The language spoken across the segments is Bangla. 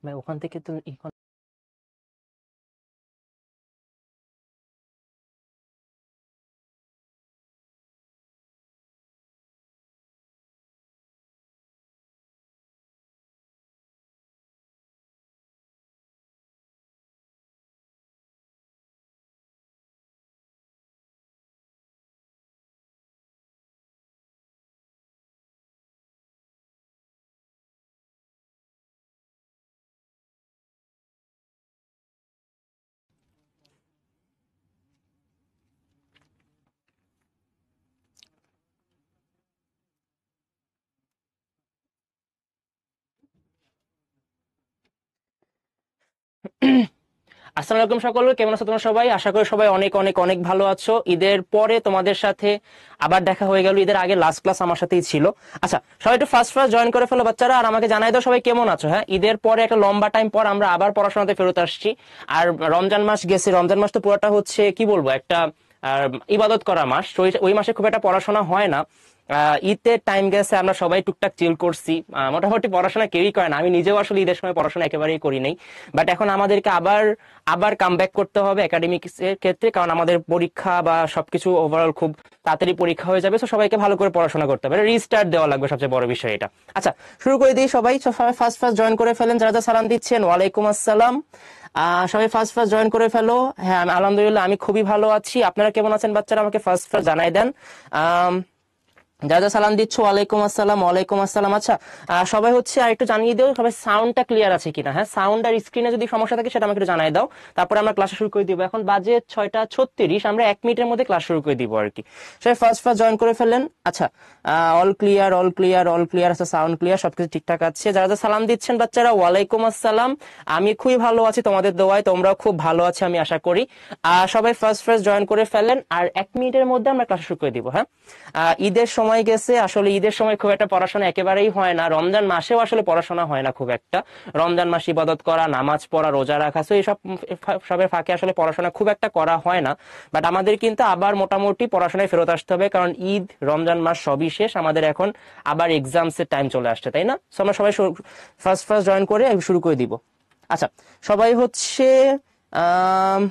ভাই ওখান থেকে তো আসসালামু আলাইকুম সকলকে, কেমন আছো তোমরা সবাই? আশা করি সবাই অনেক অনেক অনেক ভালো আছো। ঈদের পরে তোমাদের সাথে আবার দেখা হয়ে গেল। ঈদের আগে লাস্ট ক্লাস আমার সাথেই ছিল। আচ্ছা, সবাই একটু ফার্স্ট ফার্স্ট জয়েন করে ফেলো বাচ্চারা, আর আমাকে জানাই দাও সবাই কেমন আছো। হ্যাঁ, ঈদের পরে একটা লম্বা টাইম পর আমরা আবার পড়াশোনাতে ফেরত আসছি। আর রমজান মাস গেছে, রমজান মাস তো পুরোটা হচ্ছে কি বলবো একটা ইবাদত করা মাস। তো ওই মাসে খুব একটা পড়াশোনা হয় না। ঈদের টাইম গেছে, আমরা সবাই টুকটাক চিল করছি। মোটামুটি পড়াশোনা কেউই করে না, আমি নিজেও আসলে ঈদের সময় পড়াশোনা একেবারেই করি নাই। বাট এখন আমাদেরকে আবার আবার কাম ব্যাক করতে হবে একাডেমিক্স এর ক্ষেত্রে, কারণ আমাদের পরীক্ষা বা সবকিছু ওভারঅল খুব তাড়াতাড়ি পরীক্ষা হয়ে যাবে। তো সবাইকে ভালো করে পড়াশোনা করতে হবে, রিস্টার্ট দেওয়া লাগবে, সবচেয়ে বড় বিষয় এটা। আচ্ছা, শুরু করে দিই। সবাই সবাই ফার্স্ট ফার্স্ট জয়েন করে ফেলেন, যারা যারা সালাম দিচ্ছেন ওয়ালাইকুম আসসালাম। সবাই ফার্স্ট ফার্স্ট জয়েন করে ফেলো। হ্যাঁ, আলহামদুলিল্লাহ আমি খুবই ভালো আছি। আপনারা কেমন আছেন বাচ্চারা? আমাকে ফার্স্ট ফার্স্ট জানাই দেন। আহ যা যা সালাম দিচ্ছ ওয়ালাইকুম আসসালাম, ওয়ালাইকুম আসসালাম। আচ্ছা, সবাই হচ্ছে আর একটু জানিয়ে দিও সবাই সাউন্ডটা ক্লিয়ার আছে কিনা। হ্যাঁ, সাউন্ড আর স্ক্রিনে যদি সমস্যা থাকে সেটা আমাকে একটু জানাই দাও, তারপরে আমরা ক্লাস শুরু করে দিব। এখন বাজে 6টা 36, আমরা 1 মিনিটের মধ্যে ক্লাস শুরু করে দিব আর কি। সবাই ফার্স্ট ফার্স্ট জয়েন করে ফেললেন। আচ্ছা, all clear, all clear, all clear আছে, সাউন্ড ক্লিয়ার, সবকিছু ঠিকঠাক আছে। যারা যা সালাম দিচ্ছেন বাচ্চারা ওয়ালাইকুম আসসালাম। আমি খুবই ভালো আছি তোমাদের দোয়ায়, তোমরাও খুব ভালো আছো আমি আশা করি। সবাই ফার্স্ট ফার্স্ট জয়েন করে ফেলেন, আর 1 মিনিটের মধ্যে আমরা ক্লাস শুরু করে দিব। হ্যাঁ, ঈদের সময় গেছে, আসলে ঈদের সময় খুব একটা পড়াশোনা একেবারেই হয় না। রমজান মাসেও আসলে পড়াশোনা হয় না খুব একটা। রমজান মাস ইবাদত করা, নামাজ পড়া, রোজা রাখা, তো এইসব সবের ফাঁকে আসলে পড়াশোনা খুব একটা করা হয় না। বাট আমাদের কিন্তু আবার মোটামুটি পড়াশোনায় ফেরত আসতে হবে, কারণ ঈদ রমজান মাস সবই শেষ, আমাদের এখন আবার এক্সামস এর টাইম চলে আসছে, তাই না? সো আমরা সবাই ফার্স্ট ফার্স্ট জয়েন করে শুরু করে দিব। আচ্ছা, সবাই হচ্ছে আহ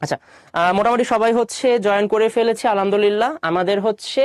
আচ্ছা, মোটামুটি সবাই হচ্ছে জয়েন করে ফেলেছে আলহামদুলিল্লাহ। আমাদের হচ্ছে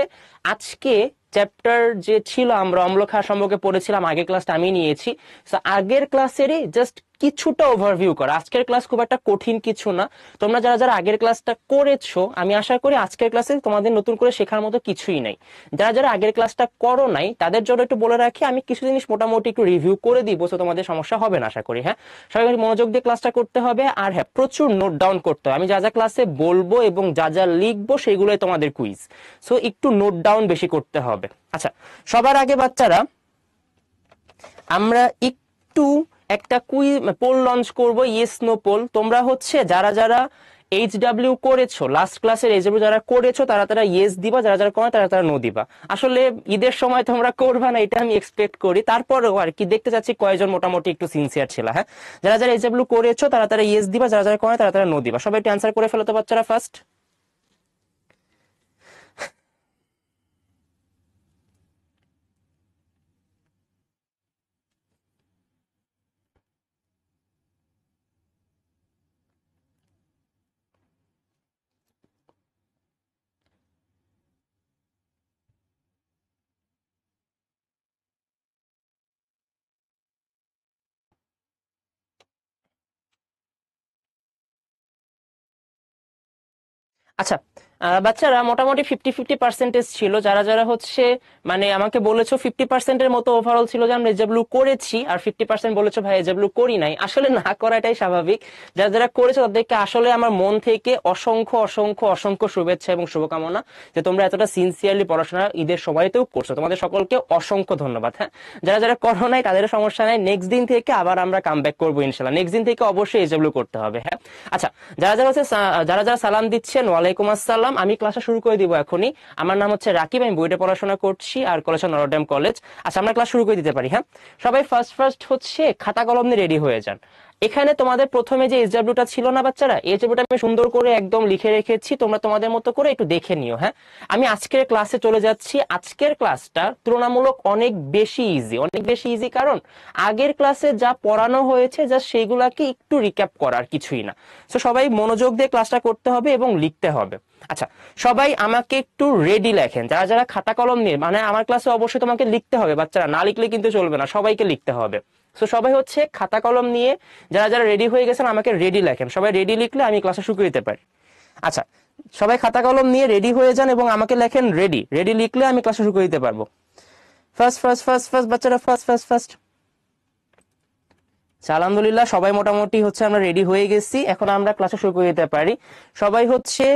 আজকে চ্যাপ্টার যে ছিল, আমরা অম্লক্ষার সম্পর্কে পড়েছিলাম, আগের ক্লাসটা আমি নিয়েছি। তো আগের ক্লাসেরই জাস্ট কিছুটা ওভারভিউ করা। আজকের ক্লাস খুব একটা কঠিন কিছু না। তোমরা যারা যারা আগের ক্লাসটা করেছো, আমি আশা করি আজকের ক্লাসে তোমাদের নতুন করে শেখার মতো কিছুই নাই। যারা যারা আগের ক্লাসটা করো নাই তাদের জন্য একটু বলে রাখি, আমি কিছু জিনিস মোটামুটি একটু রিভিউ করে দিব, তো তোমাদের সমস্যা হবে না আশা করি। হ্যাঁ, সবাই মনোযোগ দিয়ে ক্লাসটা করতে হবে, আর হ্যাঁ প্রচুর নোট ডাউন করতে হবে। আমি যা যা ক্লাসে বলবো এবং যা যা লিখবো সেগুলোই তোমাদের কুইজ, সো একটু নোট ডাউন বেশি করতে হবে। আচ্ছা, সবার আগে বাচ্চারা আমরা একটু একটা কুইজ পোল লঞ্চ করব, ইয়েস নো পোল। তোমরা হচ্ছে যারা যারা এইচডব্লিউ করেছো, লাস্ট ক্লাসের এইচডব্লিউ যারা করেছো তারা তারা ইয়েস দিবা, যারা যারা করে তারা তারা নো দিবা। আসলে ঈদের সময় তোমরা করবা না এটা আমি এক্সপেক্ট করি, তারপরেও আর কি দেখতে চাচ্ছি কয়জন মোটামুটি একটু সিনসিয়ার ছিল। হ্যাঁ, যারা যারা এইচডব্লিউ করেছো তারা তারা ইয়েস দিবা, যারা যারা করে তারা তারা নো দিবা। সবাই একটু অ্যান্সার করে ফেলো তো বাচ্চারা ফার্স্ট। আচ্ছা, বাচ্চারা মোটামুটি 50-50 ছিল। যারা যারা হচ্ছে মানে আমাকে বলেছো 50%-এর মতো ওভারঅল ছিল যে আমরা এজেব্লু করেছি, আর 50% বলেছো ভাই এজেব্লু করি নাই। আসলে না করাটাই স্বাভাবিক। যারা যারা করেছো তাদেরকে আসলে আমার মন থেকে অসংখ্য অসংখ্য অসংখ্য শুভেচ্ছা এবং শুভকামনা, যে তোমরা এতটা সিনসিয়ারলি পড়াশোনা ঈদের সময়তেও করছো। তোমাদের সকলকে অসংখ্য ধন্যবাদ। হ্যাঁ, যারা যারা করো নাই তাদের সমস্যা নাই, নেক্সট দিন থেকে আবার আমরা কাম ব্যাক করবো ইনশাল্লাহ। নেক্সট দিন থেকে অবশ্যই এজেব্লু করতে হবে। হ্যাঁ, আচ্ছা, যারা যারা হচ্ছে যারা যারা সালাম দিচ্ছেন ওয়ালাইকুম আসসালাম। আমি ক্লাসটা শুরু করে দিব এখনই। আমার নাম হচ্ছে রাকিব, আমি বুয়েটে পড়াশোনা করছি, আর কলেজ নরডেম কলেজ। আচ্ছা, আমরা ক্লাস শুরু করে দিতে পারি। হ্যাঁ, সবাই ফার্স্ট ফার্স্ট হচ্ছে খাতা কলম নিয়ে রেডি হয়ে যান। এখানে তোমাদের প্রথমে যে এসডব্লিউটা ছিল না বাচ্চারা, এসডব্লিউটা আমি সুন্দর করে একদম লিখে রেখেছি, তোমরা তোমাদের মতো করে একটু দেখে নিও। হ্যাঁ, আমি আজকের ক্লাসে চলে যাচ্ছি। আজকের ক্লাসটা তুলনামূলক অনেক বেশি ইজি, অনেক বেশি ইজি, কারণ আগের ক্লাসে যা পড়ানো হয়েছে যা সেগুলাকে একটু রিক্যাপ করার, কিছুই না। তো সবাই মনোযোগ দিয়ে ক্লাসটা করতে হবে এবং লিখতে হবে। আচ্ছা, সবাই আমাকে একটু রেডি লেখেন, যারা যারা খাতা কলম নিয়ে, মানে আমার ক্লাসে অবশ্যই তোমাকে লিখতে হবে বাচ্চারা, না লিখলে কিন্তু চলবে না, সবাইকে লিখতে হবে। তো সবাই হচ্ছে খাতা কলম নিয়ে যারা যারা রেডি হয়ে গেছেন আমাকে রেডি লেখেন, সবাই রেডি লিখলে আমি ক্লাসে শুরু দিতে পারি। আচ্ছা, সবাই খাতা কলম নিয়ে রেডি হয়ে যান এবং আমাকে লেখেন রেডি, রেডি লিখলে আমি ক্লাসে শুরু দিতে পারবো। ফার্স্ট ফার্স্ট ফার্স্ট ফার্স্ট বাচ্চারা, ফার্স্ট ফার্স্ট ফার্স্ট। আলহামদুলিল্লাহ সবাই মোটামুটি হচ্ছে আমরা রেডি হয়ে গেছি, এখন আমরা ক্লাসে শুরু করে দিতে পারি। সবাই হচ্ছে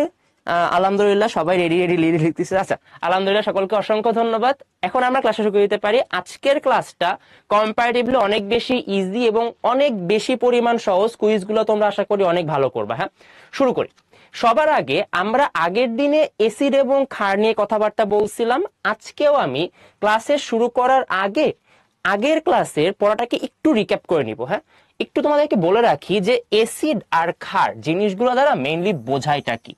আলহামদুলিল্লাহ সবাই রেডি রেডি লিখতেছে। আচ্ছা, আলহামদুলিল্লাহ সকলকে অসংখ্য ধন্যবাদ। এখন আমরা ক্লাসে শুরু করে দিতে পারি। আজকের ক্লাসটা কম্পারেটিভলি অনেক বেশি ইজি এবং অনেক বেশি পরিমাণ সহজ। কুইজগুলো তোমরা আশা করি অনেক ভালো করবা। হ্যাঁ, শুরু করি। সবার আগে আমরা আগের দিনে এসিড এবং ক্ষার নিয়ে কথাবার্তা বলছিলাম। আজকেও আমি ক্লাসে শুরু করার আগে আগের ক্লাসের পড়াটাকে একটু রিক্যাপ করে নিব। হ্যাঁ, একটু তোমাদেরকে বলে রাখি যে এসিড আর ক্ষার জিনিসগুলো দ্বারা মেইনলি বোঝায়টা কি।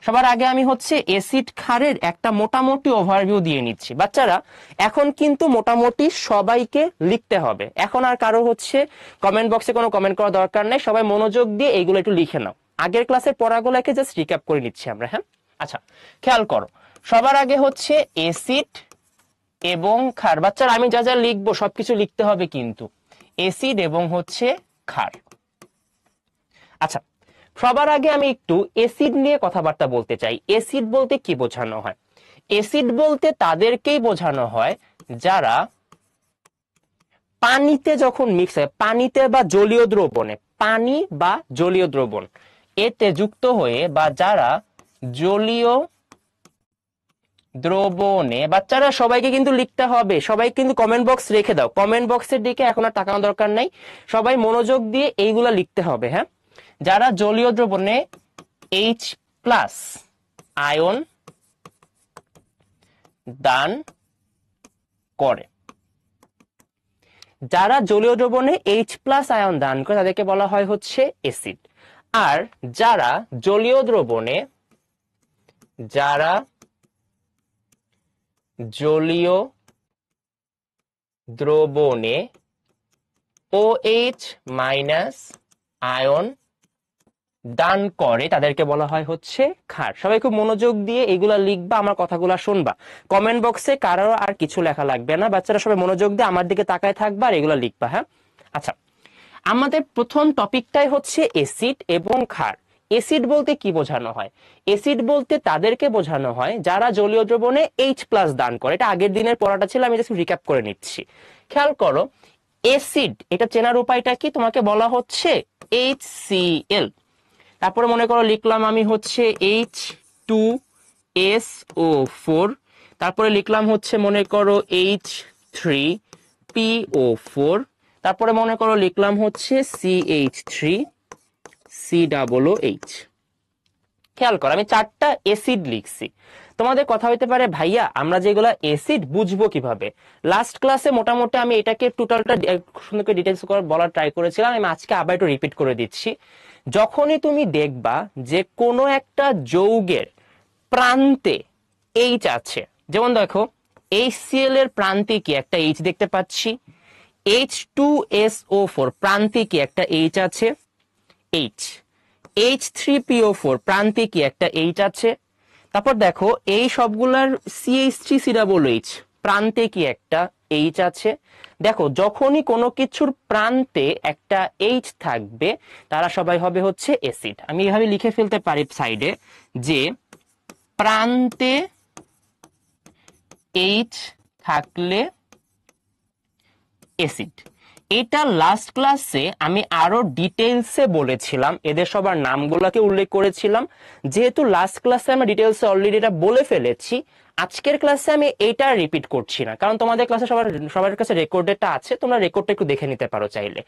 সবার আগে আমি হচ্ছে এসিড ক্ষারের একটা মোটামুটি ওভারভিউ দিয়ে নিচ্ছি। বাচ্চারা এখন কিন্তু মোটামুটি সবাইকে লিখতে হবে, এখন আর কারো হচ্ছে কমেন্ট বক্সে কোনো কমেন্ট করার দরকার নেই, সবাই মনোযোগ দিয়ে এইগুলো একটু লিখে নাও। আগের ক্লাসের পড়াগুলোকে জাস্ট রিক্যাপ করে নিচ্ছি আমরা। হ্যাঁ, আচ্ছা খেয়াল করো, সবার আগে হচ্ছে এসিড এবং ক্ষার। বাচ্চারা আমি যা যা লিখবো সবকিছু লিখতে হবে কিন্তু, এসিড এবং হচ্ছে ক্ষার। আচ্ছা, সবার আগে আমি একটু এসিড নিয়ে কথাবার্তা বলতে চাই। এসিড বলতে কি বোঝানো হয়? এসিড বলতে তাদেরকেই বোঝানো হয় যারা পানিতে যখন মিক্স হয়, পানিতে বা জলীয় দ্রবণে, পানি বা জলীয় দ্রবণ এতে যুক্ত হয়ে, বা যারা জলীয় দ্রবণে, বাচ্চারা সবাইকে কিন্তু লিখতে হবে, সবাই কিন্তু কমেন্ট বক্স রেখে দাও, কমেন্ট বক্সের দিকে এখন আর তাকানোর দরকার নাই, সবাই মনোযোগ দিয়ে এইগুলা লিখতে হবে। হ্যাঁ, যারা জলীয় দ্রবণে H+ আয়ন দান করে, যারা জলীয় দ্রবণে H+ আয়ন দান করে তাদেরকে বলা হয় হচ্ছে এসিড। আর যারা জলীয় দ্রবণে, যারা জলীয় দ্রবণে OH- আয়ন দান করে তাদেরকে বলা হয় হচ্ছে ক্ষার। সবাই খুব মনোযোগ দিয়ে এগুলা লিখবা, আমার কথাগুলা শুনবা। কমেন্ট বক্সে কারো আর কিছু লেখা লাগবে না, বাচ্চারা সবাই মনোযোগ দিয়ে আমার দিকে তাকায় থাকবা আর এগুলা লিখবা। হ্যাঁ, আচ্ছা আমাদের প্রথম টপিকটাই হচ্ছে এসিড এবং ক্ষার। এসিড বলতে কি বোঝানো হয়? এসিড বলতে তাদেরকে বোঝানো হয় যারা জলীয় দ্রবণে H+ দান করে। এটা আগের দিনের পড়াটা ছিল, আমি জাস্ট রিক্যাপ করে নিচ্ছি। খেয়াল করো, এসিড এটা চেনার উপায়টা কি? তোমাকে বলা হচ্ছে HCl, তারপরে মনে করো লিখলাম আমি হচ্ছে H2SO4, তারপরে লিখলাম হচ্ছে মনে করো H3PO4, তারপরে মনে করো লিখলাম হচ্ছে CH3COOH। খেয়াল করো আমি 4টা এসিড লিখছি। তোমাদের কথা হইতে পারে ভাইয়া আমরা যেগুলা এসিড বুঝবো কিভাবে? লাস্ট ক্লাসে মোটামুটি আমি এটাকে টোটালটা সুন্দর করে ডিটেইলস করে বলার ট্রাই করেছিলাম, আমি আজকে আবার একটু রিপিট করে দিচ্ছি। যখনই তুমি দেখবা যে কোনো একটা যৌগের প্রান্তে H আছে, যেমন দেখো HCl এর প্রান্তে কি একটা H দেখতে পাচ্ছি, H2SO4 প্রান্তে কি একটা H আছে, H, H3PO4 প্রান্তে কি একটা H আছে, তারপর দেখো এই সবগুলার CH3COOH প্রান্তে কি একটা H আছে। দেখো যখনই কোনো কিছুর প্রান্তে একটা H থাকবে তারা সবাই হবে হচ্ছে অ্যাসিড। আমি এভাবে লিখে ফেলতে পারি সাইডে যে প্রান্তে H থাকলে অ্যাসিড। এটা লাস্ট ক্লাসে আমি আরো ডিটেইলসে বলেছিলাম, এদের সবার নামগুলোকে উল্লেখ করেছিলাম। যেহেতু লাস্ট ক্লাসে আমরা ডিটেইলসে অলরেডি এটা বলে ফেলেছি, আজকের ক্লাসে আমি এটা রিপিট করছি না, কারণ তোমাদের ক্লাসে সবার কাছে রেকর্ডেডটা আছে, তোমরা রেকর্ডটা একটু দেখে নিতে পারো চাইলে।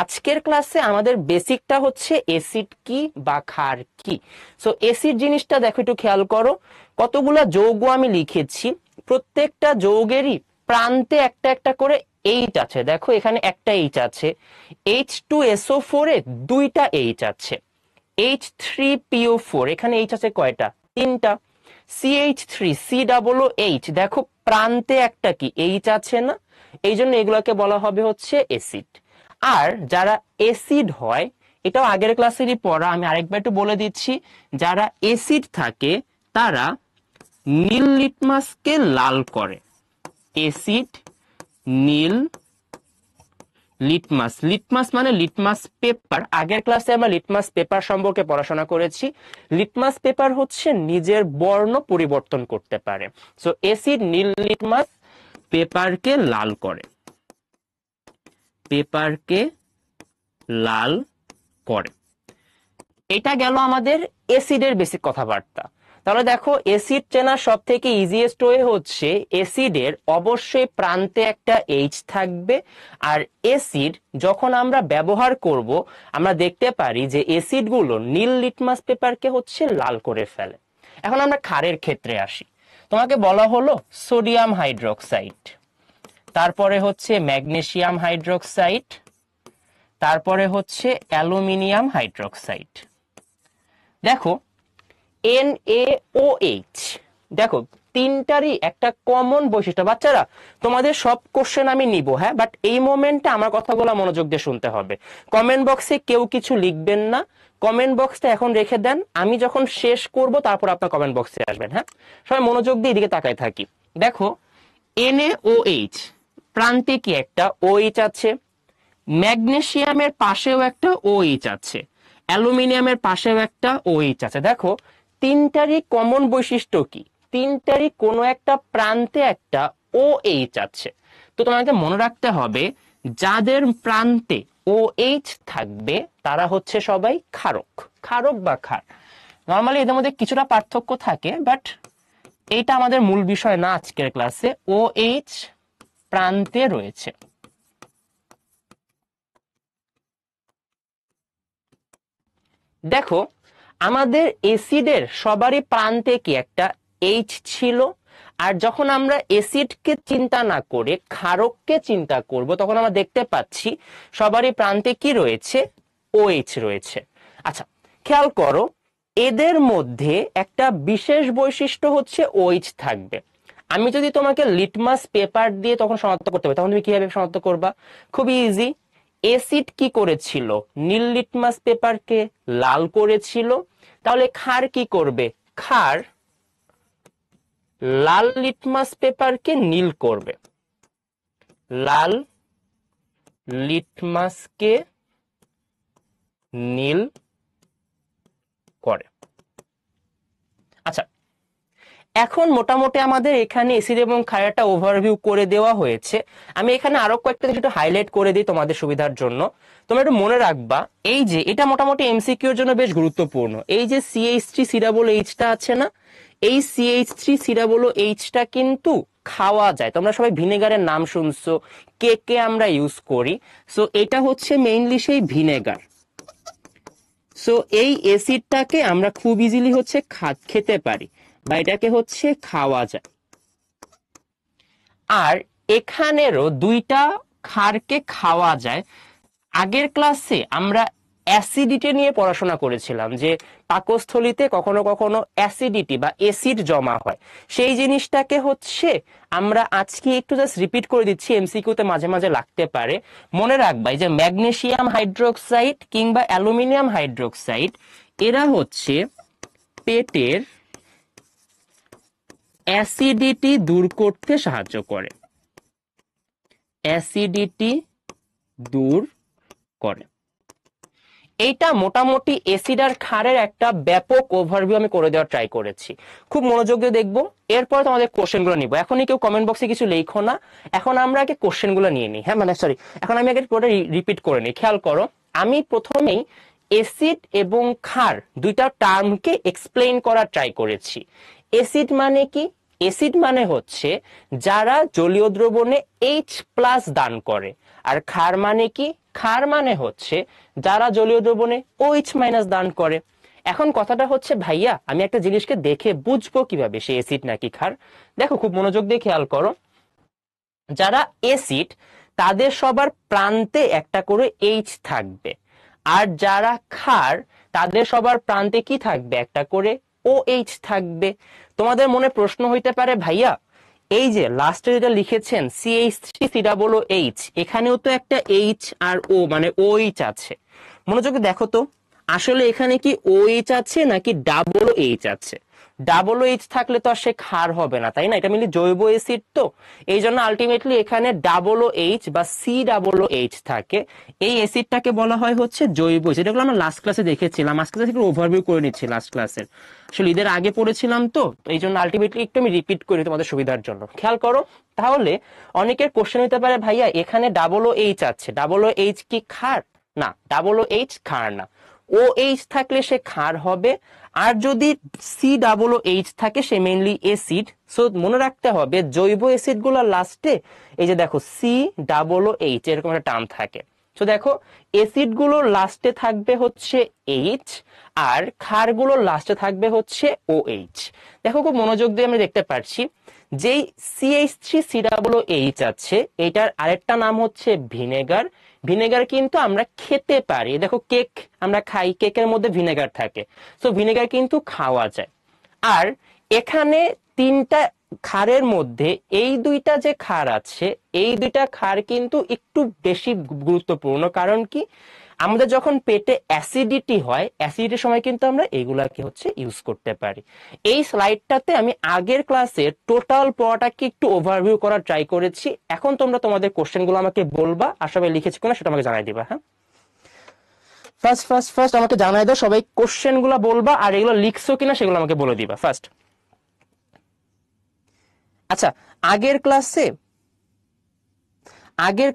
আজকের ক্লাসে আমাদের বেসিকটা হচ্ছে এসিড কি বা ক্ষার কি। সো এসিড জিনিসটা দেখো একটু খেয়াল করো, কতগুলা যৌগ আমি লিখেছি, প্রত্যেকটা যৌগেরই প্রান্তে একটা একটা করে এইচ আছে, দেখো এখানে একটা এইচ আছে। H2SO4 এ দুইটা এইচ আছে। H3PO4 এখানে এইচ আছে কয়টা? তিনটা। CH3COOH দেখো প্রান্তে একটা কি এইচ আছে না, এই জন্য এগুলোকে বলা হবে হচ্ছে অ্যাসিড। আর যারা অ্যাসিড হয়, এটাও আগের ক্লাসেরই পড়া, আমি আরেকবার একটু বলে দিচ্ছি, যারা অ্যাসিড থাকে তারা নীল লিটমাসকে লাল করে। অ্যাসিড নীল লিটমাস, লিটমাস মানে লিটমাস পেপার, আগের ক্লাসে আমরা লিটমাস পেপার সম্পর্কে পড়াশোনা করেছি। লিটমাস পেপার হচ্ছে নিজের বর্ণ পরিবর্তন করতে পারে। সো অ্যাসিড নীল লিটমাস পেপারকে লাল করে, পেপারকে লাল করে। এটা গেল আমাদের অ্যাসিডের বেসিক কথাবার্তা। তাহলে দেখো অ্যাসিড চেনার সব থেকে ইজিয়েস্ট ওয়ে হচ্ছে অ্যাসিডের অবশ্যই প্রান্তে একটা এইচ থাকবে। আর অ্যাসিড যখন আমরা ব্যবহার করব, আমরা দেখতে পারি যে অ্যাসিডগুলো নীল লিটমাস পেপারকে হচ্ছে লাল করে ফেলে। এখন আমরা ক্ষারের ক্ষেত্রে আসি। তোমাকে বলা হলো সোডিয়াম হাইড্রোক্সাইড, তারপরে হচ্ছে ম্যাগনেসিয়াম হাইড্রোক্সাইড, তারপরে হচ্ছে অ্যালুমিনিয়াম হাইড্রোক্সাইড। দেখো NaOH, দেখো তিনটারই একটা কমন বৈশিষ্ট্য। বাচ্চারা তোমাদের সব কোশ্চেন আমি নিব, হ্যাঁ, বাট এই মোমেন্টে আমার কথাগুলো মনোযোগ দিয়ে শুনতে হবে। কমেন্ট বক্সে কেউ কিছু লিখবেন না, কমেন্ট বক্সটা এখন রেখে দেন, আমি যখন শেষ করব তারপর আপনার কমেন্ট বক্সে আসবেন। হ্যাঁ, সবাই মনোযোগ দিয়ে এদিকে তাকায় থাকি। দেখো NaOH প্রান্তে কি একটা OH আছে, ম্যাগনেসিয়ামের পাশেও একটা OH আছে, অ্যালুমিনিয়ামের পাশেও একটা OH আছে। দেখো তিনটারই কমন বৈশিষ্ট্য কি? তিনটারই কোনো একটা প্রান্তে একটা OH আছে। তো তোমাকে মনে রাখতে হবে যাদের প্রান্তে OH থাকবে তারা হচ্ছে সবাই ক্ষারক, ক্ষারক বা ক্ষার। নর্মালি এদের মধ্যে কিছুটা পার্থক্য থাকে, বাট এইটা আমাদের মূল বিষয় না আজকের ক্লাসে। OH প্রান্তে রয়েছে। দেখো আমাদের অ্যাসিডের সবারই প্রান্তে কি একটা এইচ ছিল। আর যখন আমরা অ্যাসিডকে চিন্তা না করে ক্ষারককে চিন্তা করব, তখন আমরা দেখতে পাচ্ছি সবারই প্রান্তে কি রয়েছে? OH রয়েছে। আচ্ছা খেয়াল করো, এদের মধ্যে একটা বিশেষ বৈশিষ্ট্য হচ্ছে OH থাকবে। আমি যদি তোমাকে লিটমাস পেপার দিয়ে তখন শনাক্ত করতে পারি, তখন তুমি কিভাবে শনাক্ত করবা? খুবই ইজি। অ্যাসিড কি করেছিল? নীল লিটমাস পেপারকে লাল করেছিল। তাহলে ক্ষার কি করবে? ক্ষার লাল লিটমাস পেপারকে নীল করবে, লাল লিটমাসকে নীল করে। আচ্ছা এখন মোটামুটি আমাদের এখানে অ্যাসিড এবং ক্ষারের একটা ওভারভিউ করে দেওয়া হয়েছে। আমি এখানে আরো কয়েকটা কিছু একটু হাইলাইট করে দিই তোমাদের সুবিধার জন্য। তোমরা একটু মনে রাখবা, এই যে এটা মোটামুটি এমসিকিউ এর জন্য বেশ গুরুত্বপূর্ণ। এই যে CH3COOH টা আছে না, এই CH3COOH টা কিন্তু খাওয়া যায়। তোমরা সবাই ভিনেগারের নাম শুনছো, কে আমরা ইউজ করি। সো এটা হচ্ছে মেইনলি সেই ভিনেগার। সো এই অ্যাসিডটাকে আমরা খুব ইজিলি হচ্ছে খেতে পারি, বা এটাকে হচ্ছে খাওয়া যায়। আর এখানেরও দুইটা ক্ষারকে খাওয়া যায়। আগের ক্লাসে আমরা অ্যাসিডিটি নিয়ে পড়াশোনা করেছিলাম, যে পাকস্থলীতে কখনো কখনো অ্যাসিডিটি বা অ্যাসিড জমা হয়। সেই জিনিসটাকে হচ্ছে আমরা আজকে একটু জাস্ট রিপিট করে দিচ্ছি, এমসিকিউতে মাঝে মাঝে লাগতে পারে। মনে রাখবা যে ম্যাগনেসিয়াম হাইড্রোক্সাইড কিংবা অ্যালুমিনিয়াম হাইড্রোক্সাইড এরা হচ্ছে পেটের অ্যাসিডিটি দূর করতে সাহায্য করে, অ্যাসিডিটি দূর করে। এইটা মোটামুটি অ্যাসিড আর ক্ষারের একটা ব্যাপক ওভারভিউ আমি করে দেওয়ার ট্রাই করেছি। খুব মনোযোগ দিয়ে দেখবো, এরপরে তোমাদের কোশ্চেনগুলো নিব। এখনই কেউ কমেন্ট বক্সে কিছু লেখো না, এখন আমরা আগে কোশ্চেনগুলো নিয়ে নিই। হ্যাঁ মানে সরি, এখন আমি আগে পুরোটা রিপিট করে নিই। খেয়াল করো, আমি প্রথমেই অ্যাসিড এবং ক্ষার দুইটা টার্মকে এক্সপ্লেইন করার ট্রাই করেছি। অ্যাসিড মানে কি? অ্যাসিড মানে হচ্ছে যারা জলীয় দ্রবণে H+ দান করে। আর ক্ষার মানে কি? ক্ষার মানে হচ্ছে যারা জলীয় দ্রবণে OH- দান করে। এখন কথাটা হচ্ছে ভাইয়া, আমি একটা জিনিসকে দেখে বুঝবো কিভাবে সে অ্যাসিড নাকি ক্ষার? দেখো খুব মনোযোগ দিয়ে খেয়াল করো, যারা অ্যাসিড তাদের সবার প্রান্তে একটা করে এইচ থাকবে, আর যারা ক্ষার তাদের সবার প্রান্তে কি থাকবে, একটা করে ও এইচ থাকবে। তোমাদের মনে প্রশ্ন হইতে পারে, ভাইয়া এই যে লাস্টে যেটা লিখেছেন CH3COOH, এখানেও তো একটা এইচ আর ও মানে OH আছে। মনোযোগে দেখো তো, আসলে এখানে কি OH আছে নাকি ডাবল এইচ আছে? ডাবল এইচ থাকলে তো আর সে ক্ষার হবে না, তাই না? এটা মিলি জৈব অ্যাসিড, তো এই জন্য আলটিমেটলি এখানে ডাবল এইচ বা COOH থাকে। এই অ্যাসিডটাকে বলা হয় হচ্ছে জৈব অ্যাসিড। এগুলো আমরা লাস্ট ক্লাসে দেখেছিলাম, আজকে একটু ওভারভিউ করে নিচ্ছি লাস্ট ক্লাসের। আসলে ঈদের আগে পড়েছিলাম তো, এই জন্য আলটিমেটলি একটু আমি রিপিট করি তোমাদের সুবিধার জন্য। খেয়াল করো তাহলে, অনেকের কোশ্চেন হতে পারে, ভাইয়া এখানে ডাবল এইচ আছে, ডাবল এইচ কি ক্ষার? না, ডাবল এইচ ক্ষার না। ও এইচ থাকলে সে ক্ষার হবে, আর যদি COOH থাকে সে মেইনলি অ্যাসিড। সো মনে রাখতে হবে জৈব অ্যাসিড গুলো লাস্টে এই যে দেখো COOH এরকম একটা টার্ম থাকে। তো দেখো অ্যাসিড গুলো লাস্টে থাকবে হচ্ছে এইচ, আর ক্ষার গুলো লাস্টে থাকবে হচ্ছে OH। দেখো খুব মনোযোগ দিয়ে আমরা দেখতে পাচ্ছি, যেই CH3COOH আছে এটার আরেকটা নাম হচ্ছে ভিনেগার। ভিনেগার কিন্তু আমরা খেতে পারি, দেখো কেক আমরা খাই, কেকের মধ্যে ভিনেগার থাকে, সো ভিনেগার কিন্তু খাওয়া যায়। আর এখানে তিনটা ক্ষারের মধ্যে এই দুইটা যে ক্ষার আছে, এই দুইটা ক্ষার কিন্তু একটু বেশি গুরুত্বপূর্ণ। কারণ কি, আমাদের যখন পেটে অ্যাসিডিটি হয়, অ্যাসিডিটির সময় কিন্তু আমরা এগুলাকে হচ্ছে ইউজ করতে পারি। এই স্লাইডটাতে আমি আগের ক্লাসের টোটাল পড়াটাকে একটু ওভারভিউ করার ট্রাই করেছি। এখন তোমরা তোমাদের কোশ্চেনগুলো আমাকে বলবা, আর সবাই লিখেছি কিনা সেটা আমাকে জানাই দিবা। হ্যাঁ, ফার্স্ট আমাকে জানাই দাও সবাই কোশ্চেনগুলো বলবা, আর এগুলো লিখছো কিনা সেগুলো আমাকে বলে দিবা ফার্স্ট। আচ্ছা, আগের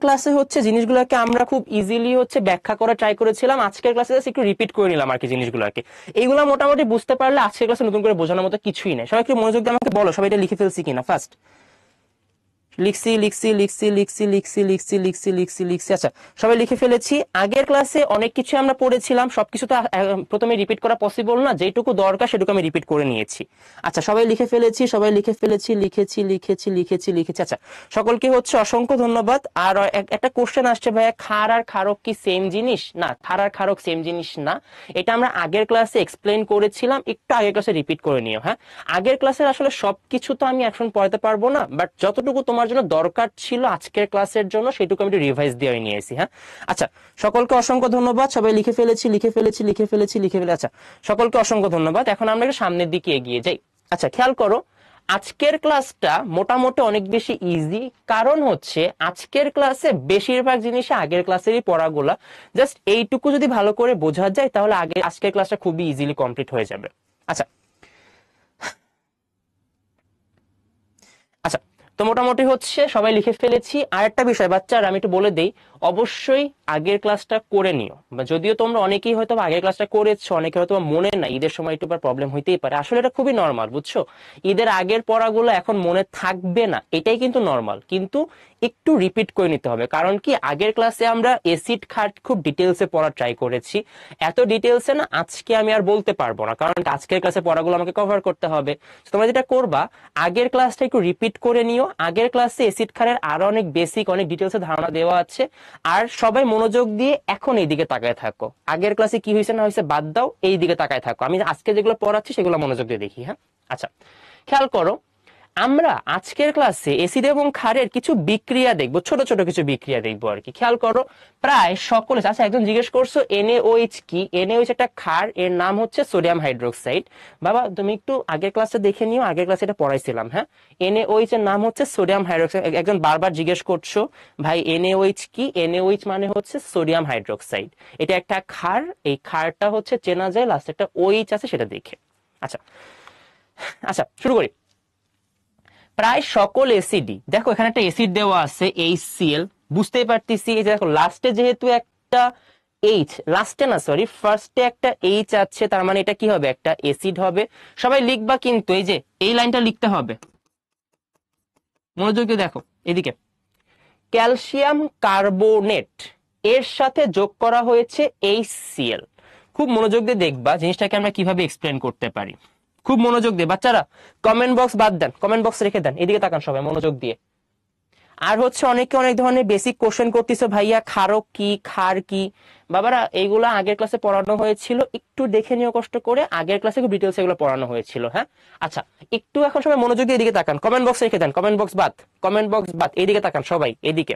ক্লাসে হচ্ছে জিনিসগুলোকে আমরা খুব ইজিলি হচ্ছে ব্যাখ্যা করা ট্রাই করেছিলাম। আজকের ক্লাসে একটু রিপিট করে নিলাম আর কি জিনিসগুলোকে। এইগুলো মোটামুটি বুঝতে পারলে আজকের ক্লাসে নতুন করে বোঝানোর মতো কিছুই নেই। সবাই একটু মনোযোগ দিয়ে আমাকে বলো, সবাই এটা লিখে ফেলছি কিনা ফার্স্ট। লিখছি। আচ্ছা, সবাই লিখে ফেলেছি। আগের ক্লাসে অনেক কিছু আমরা পড়েছিলাম, সবকিছু তো প্রথমে রিপিট করা পসিবল না, যেটুকু দরকার সেটুকু আমি রিপিট করে নিয়েছি। আচ্ছা, সবাই লিখে ফেলেছি, লিখেছি। আচ্ছা, সকলকে হচ্ছে অসংখ্য ধন্যবাদ। আর একটা কোশ্চেন আসছে, ভাইয়া ক্ষার আর ক্ষারক কি সেম জিনিস? না, ক্ষার আর ক্ষারক সেম জিনিস না। এটা আমরা আগের ক্লাসে এক্সপ্লেন করেছিলাম, একটু আগের ক্লাসে রিপিট করে নিও। হ্যাঁ, আগের ক্লাসের আসলে সবকিছু তো আমি এখন পড়াতে পারবো না, বাট যতটুকু তোমার জন্য দরকার ছিল আজকের ক্লাসের জন্য সেটুকু আমি রিভাইজ দিয়ে নিয়েছি। হ্যাঁ, আচ্ছা, সকলকে অসংখ্য ধন্যবাদ। সবাই লিখে ফেলেছি। আচ্ছা, সকলকে অসংখ্য ধন্যবাদ। এখন আমরা একটু সামনের দিকে এগিয়ে যাই। আচ্ছা, খেয়াল করো, আজকের ক্লাসটা মোটামুটি অনেক বেশি ইজি। কারণ হচ্ছে আজকের ক্লাসে বেশিরভাগ জিনিস আগের ক্লাসেরই পড়াগুলা, জাস্ট এইটুকু যদি ভালো করে বোঝা যায় তাহলে আজকের ক্লাসটা খুবই ইজিলি কমপ্লিট হয়ে যাবে। আচ্ছা আচ্ছা, তো মোটামুটি হচ্ছে সবাই লিখে ফেলেছি। আর একটা বিষয় বাচ্চারা আমি একটু বলে দেই, অবশ্যই আগের ক্লাসটা করে নিও। যদিও তোমরা অনেকেই হয়তো আগের ক্লাসটা করেছো, অনেকে হয়তো মনে নাই, ঈদের সময় একটু প্রবলেম হইতেই পারে। আসলে এটা খুবই নর্মাল, বুঝছো? ঈদের আগের পড়াগুলো এখন মনে থাকবে না, এটাই কিন্তু নর্মাল। কিন্তু একটু রিপিট করে নিতে হবে। কারণ কি, আগের ক্লাসে আমরা অ্যাসিড ক্ষার খুব ডিটেলসে পড়ার ট্রাই করেছি। এত ডিটেলসে না আজকে আমি আর বলতে পারবো না, কারণ আজকের ক্লাসে পড়াগুলো আমাকে কভার করতে হবে। তোমরা যেটা করবা, আগের ক্লাসটা একটু রিপিট করে নিও। আগের ক্লাসে অ্যাসিড ক্ষারের আরো অনেক বেসিক, অনেক ডিটেলসে ধারণা দেওয়া আছে। আর সবাই মনোযোগ দিয়ে এখন এই দিকে তাকায় থাকো। আগের ক্লাসে কি হয়েছে না হয়েছে বাদ দাও, এই দিকে তাকায় থাকো। আমি আজকে যেগুলো পড়াচ্ছি সেগুলো মনোযোগ দিয়ে দেখি। হ্যাঁ, আচ্ছা, খেয়াল করো, আমরা আজকের ক্লাসে অ্যাসিড এবং ক্ষারের কিছু বিক্রিয়া দেখবো, ছোট ছোট কিছু বিক্রিয়া দেখবো আর কি। খেয়াল করো, প্রায় সকলে, আচ্ছা একজন জিজ্ঞেস করছো NaOH কি? NaOH একটা ক্ষার, এর নাম হচ্ছে সোডিয়াম হাইড্রোক্সাইড। বাবা তুমি একটু আগের ক্লাসটা দেখে নিও, আগের ক্লাসে এটা পড়াইছিলাম। হ্যাঁ, NaOH এর নাম হচ্ছে সোডিয়াম হাইড্রোক্সাইড। একজন বারবার জিজ্ঞেস করছো, ভাই NaOH কি? NaOH মানে হচ্ছে সোডিয়াম হাইড্রোক্সাইড। এটা একটা ক্ষার, এই ক্ষারটা হচ্ছে চেনা যায় লাস্টে একটা OH আছে সেটা দেখে। আচ্ছা আচ্ছা, শুরু করি। প্রায় সকল অ্যাসিডই, দেখো এখানে একটা অ্যাসিড দেওয়া আছে HCl, বুঝতেই পারতেছি। এই যে দেখো লাস্টে যেহেতু একটা এইচ, লাস্টে না সরি ফার্স্টে একটা এইচ আছে, তার মানে এটা কি হবে? একটা অ্যাসিড হবে। সবাই লিখবা কিন্তু এই যে এই লাইনটা লিখতে হবে, মনোযোগ দিয়ে দেখো এদিকে। ক্যালসিয়াম কার্বনেট এর সাথে যোগ করা হয়েছে HCl। খুব মনোযোগ দিয়ে দেখবা জিনিসটাকে আমরা কিভাবে এক্সপ্লেন করতে পারি। খুব মনোযোগ দিয়ে বাচ্চারা, কমেন্ট বক্স বাদ দেন, কমেন্ট বক্স রেখে দেন, এদিকে তাকান সবাই মনোযোগ দিয়ে। আর হচ্ছে অনেকে অনেক ধরনের বেসিক কোশ্চেন করতেছো, ভাইয়া ক্ষারক কি, ক্ষার কি। বাবারা এইগুলা আগের ক্লাসে পড়ানো হয়েছিল, একটু দেখে নিও কষ্ট করে, আগের ক্লাসে খুব ডিটেলস এগুলো পড়ানো হয়েছিল। হ্যাঁ আচ্ছা, একটু এখন সবাই মনোযোগ দিয়ে এদিকে তাকান, কমেন্ট বক্সে রেখে দেন, কমেন্ট বক্স বাদ, কমেন্ট বক্স বাদ, এইদিকে তাকান সবাই এদিকে।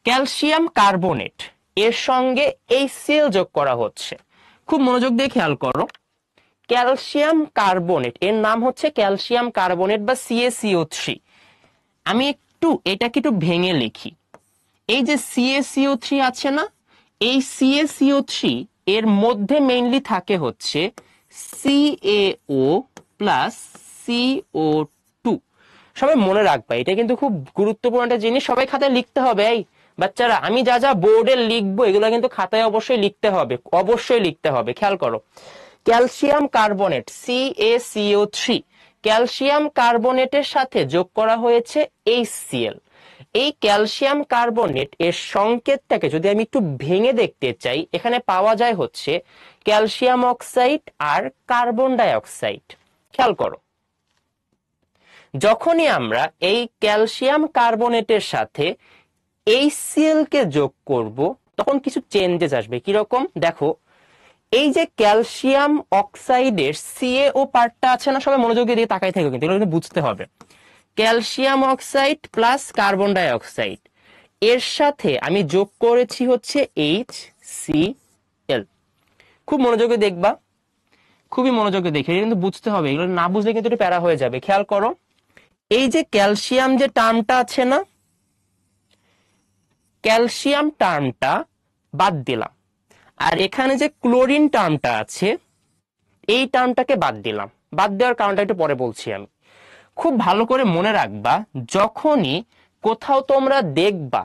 ক্যালসিয়াম কার্বনেট এর সঙ্গে HCl যোগ করা হচ্ছে, খুব মনোযোগ দিয়ে খেয়াল করো। ক্যালসিয়াম কার্বনেট এর নাম হচ্ছে ক্যালসিয়াম কার্বনেট বা CaCO3। আমি একটু এটাকে একটু ভেঙে লিখি। এই যে CaCO3 আছে না, এই CaCO3 এর মধ্যে মেইনলি থাকে হচ্ছে CaO প্লাস CO2। সবাই মনে রাখবা, এটা কিন্তু খুব গুরুত্বপূর্ণ একটা জিনিস, সবাই খাতায় লিখতে হবে। এই বাচ্চারা, আমি যা যা বোর্ডে লিখবো এগুলো কিন্তু খাতায় অবশ্যই লিখতে হবে, অবশ্যই লিখতে হবে। খেয়াল করো, ক্যালসিয়াম কার্বনেট CaCO3, ক্যালসিয়াম কার্বনেটের সাথে যোগ করা হয়েছে HCl। এই ক্যালসিয়াম কার্বনেট এর সংকেতটাকে যদি আমি একটু ভেঙে দেখতে চাই, এখানে পাওয়া যায় হচ্ছে ক্যালসিয়াম অক্সাইড আর কার্বন ডাই অক্সাইড। খেয়াল করো, যখনই আমরা এই ক্যালসিয়াম কার্বনেটের সাথে HCl কে যোগ করব, তখন কিছু চেঞ্জেস আসবে। কিরকম দেখো, এই যে ক্যালসিয়াম অক্সাইডের CaO পার্টটা আছে না, সবাই মনোযোগ দিয়ে তাকাই থাকো, কিন্তু এগুলো কিন্তু বুঝতে হবে। Calcium oxide plus carbon die oxide এর সাথে আমি যোগ করেছি হচ্ছে HCl। খুব মনোযোগে দেখবা, খুবই মনোযোগে দেখে, এটা কিন্তু বুঝতে হবে, এগুলো না বুঝলে কিন্তু একটু প্যারা হয়ে যাবে। খেয়াল করো, এই যে ক্যালসিয়াম যে টার্মটা আছে না, ক্যালসিয়াম টার্মটা বাদ দিলাম, আর এখানে যে ক্লোরিন টার্মটা আছে এই টার্মটাকে বাদ দিলাম। বাদ দেওয়ার কারণটা একটু পরে বলছি আমি। খুব ভালো করে মনে রাখবা, যখনই কোথাও তোমরা দেখবা